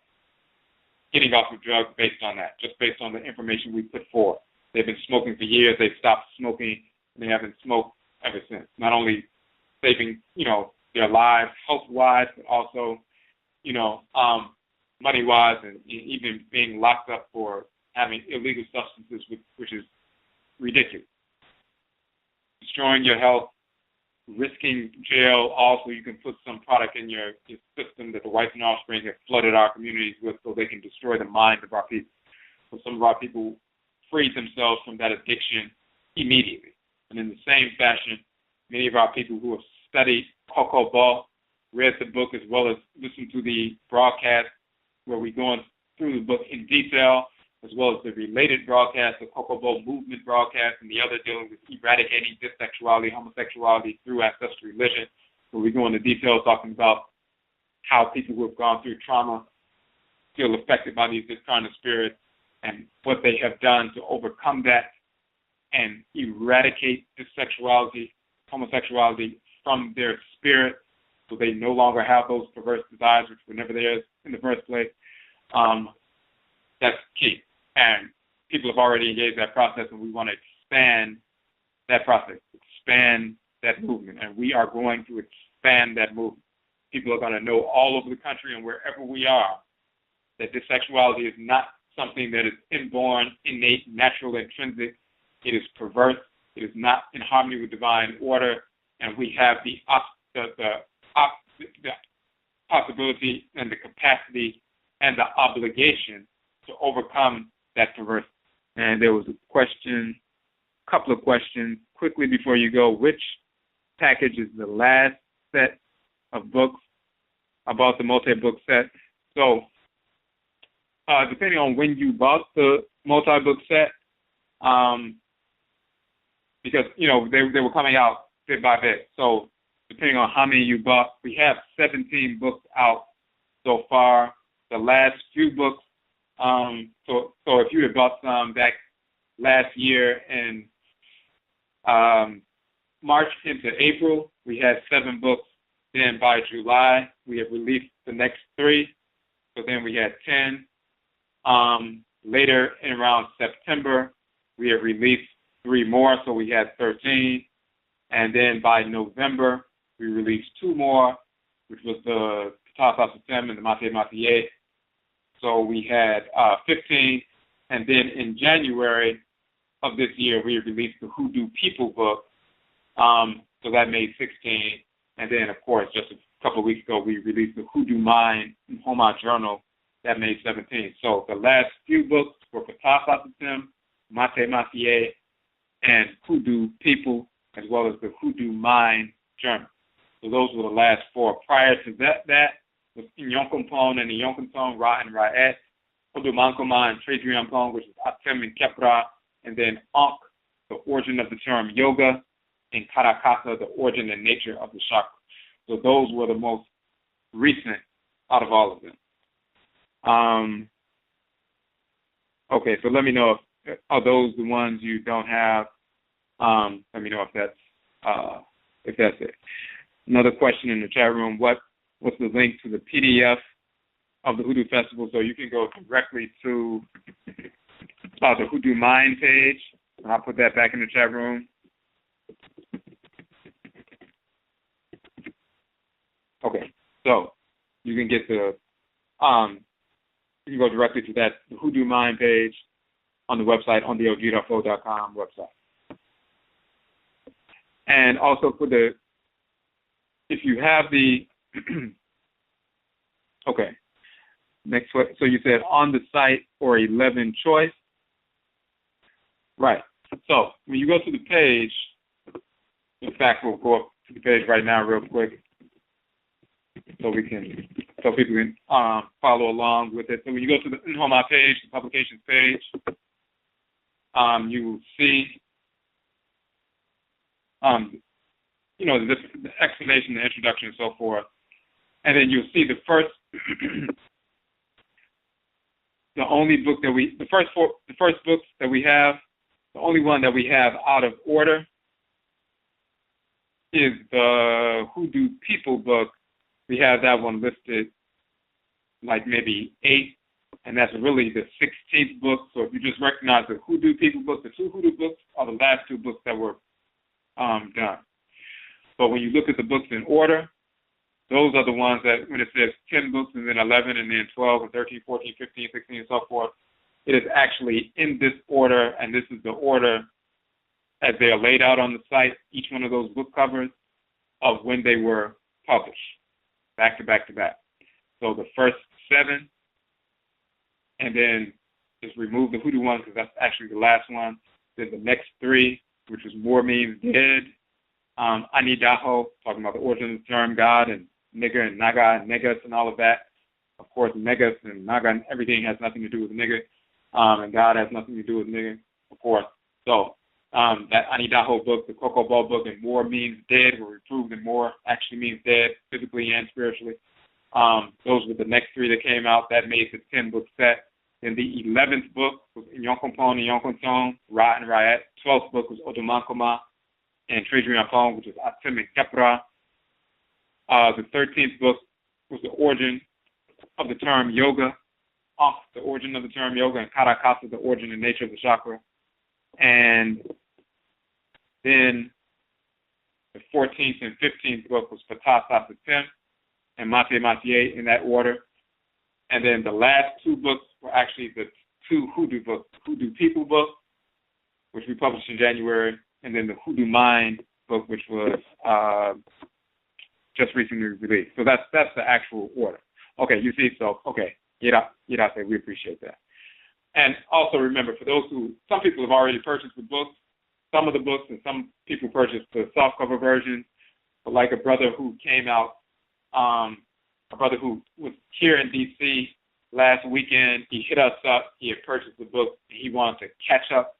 getting off of drugs based on that, just based on the information we put forth. They've been smoking for years. They've stopped smoking, and they haven't smoked ever since. Not only saving, their lives health-wise, but also, money-wise, and even being locked up for having illegal substances, which is ridiculous. Destroying your health, risking jail. Also, you can put some product in your system that the whites and offspring have flooded our communities with so they can destroy the minds of our people. So some of our people freed themselves from that addiction immediately. And in the same fashion, many of our people who have studied Kokobo, read the book as well as listened to the broadcast where we're going through the book in detail, as well as the related broadcast, the Kokobo movement broadcast, and the other dealing with eradicating dissexuality, homosexuality through ancestral religion, where we go into detail talking about how people who have gone through trauma feel affected by these discarnate spirits and what they have done to overcome that and eradicate dissexuality, homosexuality from their spirit so they no longer have those perverse desires which were never theirs in the first place. That's key. And people have already engaged that process, and we want to expand that process, expand that movement. And we are going to expand that movement. People are going to know all over the country and wherever we are that dissexuality is not something that is inborn, innate, natural, intrinsic. It is perverse. It is not in harmony with divine order. And we have the possibility and the capacity and the obligation to overcome that perversity. And there was a couple of questions. Quickly before you go, which package is the last set of books. I bought the multi-book set. So depending on when you bought the multi-book set, because, you know, they were coming out bit by bit. So depending on how many you bought, we have 17 books out so far. The last few books, so if you had bought some back last year in March into April, we had 7 books. Then by July, we have released the next 3. So then we had 10. Later in around September, we have released 3 more, so we had 13. And then by November, we released 2 more, which was the Ptah and the Mate. So we had 15. And then in January of this year, we released the Hoodoo People book. So that made 16. And then, of course, just a couple of weeks ago, we released the HOODOO MAYN NHOMA journal. That made 17. So the last few books were Ptah, Mate, and Hoodoo People, as well as the HOODOO MAYN journal. So those were the last 4. Prior to that was Inyonkopon and Inyonkopon, Ra and Ra'et, Odumankoma and Tredriampon, which is Atem and Kepra, and then Ankh, the origin of the term yoga, and Karakasa, the origin and nature of the chakra. So those were the most recent out of all of them. Okay, so let me know if are those the ones you don't have. Let me know if that's it. Another question in the chat room: what's the link to the PDF of the Hoodoo Festival? So you can go directly to the Hoodoo MAYN page, and I'll put that back in the chat room. Okay, so you can get the you can go directly to that the Hoodoo MAYN page on the website, on the Odwirafo.com website. And also for the, if you have the, okay, next one. So you said on the site or 11 choice. Right. So when you go to the page, in fact, we'll go up to the page right now real quick so people can follow along with it. So when you go to the NHOMA page, the publications page, you will see, you know, the explanation, the introduction, and so forth. And then you'll see the first, the first books that we have, the only one that we have out of order is the Hoodoo People book. We have that one listed like maybe 8, and that's really the 16th book. So if you just recognize the Hoodoo People book, the 2 Hoodoo books are the last 2 books that were done. But when you look at the books in order, those are the ones that when it says 10 books and then 11 and then 12 and 13, 14, 15, 16, and so forth, it is actually in this order, and this is the order as they are laid out on the site, each one of those book covers of when they were published, back to back to back. So the first 7, and then just remove the Hoodoo one because that's actually the last one. Then the next 3, which was More Means Dead, Anidaho, talking about the origin of the term God, and nigger and naga and negus and all of that. Of course, negus and naga and everything has nothing to do with nigger, and God has nothing to do with nigger, of course. So that Anidaho book, the Cocoa Ball book, and More Means Dead, where we proved that more actually means dead, physically and spiritually. Those were the next 3 that came out. That made the 10-book set. Then the 11th book was Inyonkopon and Inyonkopon, Ra and Ra'et. 12th book was Odumankoma and Tredriampon, which is Atem and Kepra. The 13th book was the origin of the term yoga, the origin of the term yoga, and Karakasa, the origin and nature of the chakra. And then the 14th and 15th book was Ptah and Mate in that order. And then the last 2 books were actually the 2 Hoodoo books, the Hoodoo People book, which we published in January, and then the Hoodoo MAYN book, which was just recently released. So that's the actual order. Okay, you see, so, okay, Yedate, we appreciate that. And also remember, for those some people have already purchased the books, some of the books, and some people purchased the softcover version. But like a brother who came out, a brother who was here in D.C. last weekend, he hit us up. He had purchased the book, and he wanted to catch up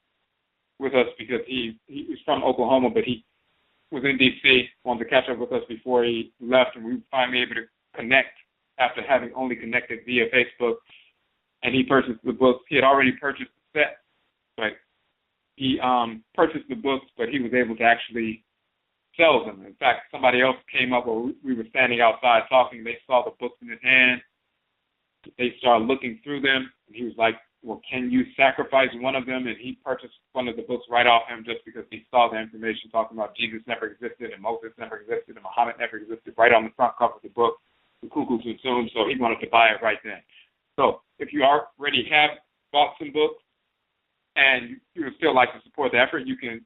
with us because he was from Oklahoma, but he was in D.C., wanted to catch up with us before he left, and we were finally able to connect after having only connected via Facebook. And he purchased the books. He had already purchased the set, but he purchased the books, but he was able to actually sell them. In fact, somebody else came up while we were standing outside talking. They saw the books in his hand. They started looking through them, and he was like, well, can you sacrifice one of them? And he purchased one of the books right off him just because he saw the information talking about Jesus never existed and Moses never existed and Muhammad never existed right on the front cover of the book, the Cuckoo Too Soon, so he wanted to buy it right then. So if you already have bought some books and you would still like to support the effort, you can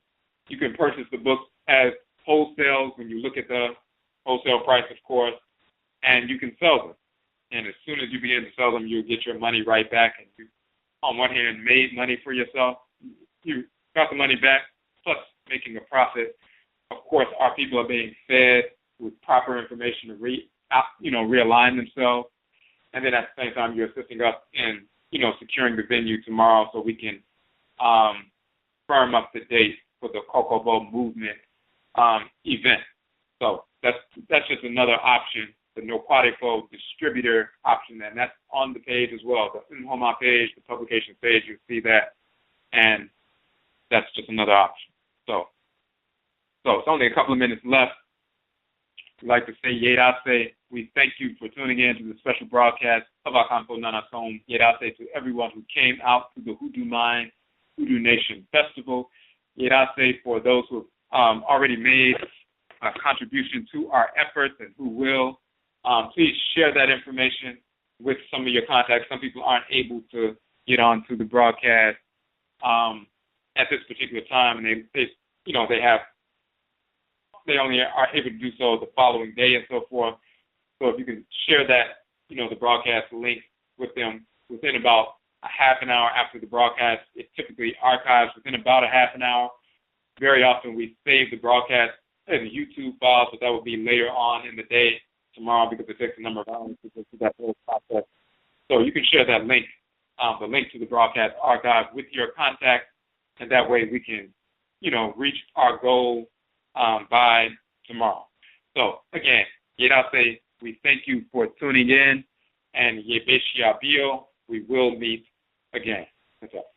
purchase the books as wholesale when you look at the wholesale price, of course, and you can sell them. And as soon as you begin to sell them, you'll get your money right back. And you, on one hand, made money for yourself. You got the money back, plus making a profit. Of course, our people are being fed with proper information to realign themselves. And then at the same time, you're assisting us in, securing the venue tomorrow so we can firm up the date for the Kokobo movement event. So that's just another option, the Noquatico distributor option, and that's on the page as well. The NHOMA page, the publication page, you'll see that, and that's just another option. So it's only a couple of minutes left. I'd like to say Yedase. We thank you for tuning in to the special broadcast of AKANFO NANASOM. Yedase to everyone who came out to the Hoodoo Mayn, Hoodoo Nation Festival. Yedase for those who have already made a contribution to our efforts and who will. Please share that information with some of your contacts. Some people aren't able to get onto the broadcast at this particular time, and they only are able to do so the following day and so forth. So if you can share that, the broadcast link with them within about a half an hour after the broadcast. It typically archives within about a half an hour. Very often we save the broadcast as a YouTube file, so that will be later on in the day tomorrow because it takes a number of hours to go through that whole process. So you can share that link, the link to the broadcast archive with your contacts, and that way we can, reach our goal by tomorrow. So again, Yedase, we thank you for tuning in, and Yebeshiabio, we will meet again. That's all.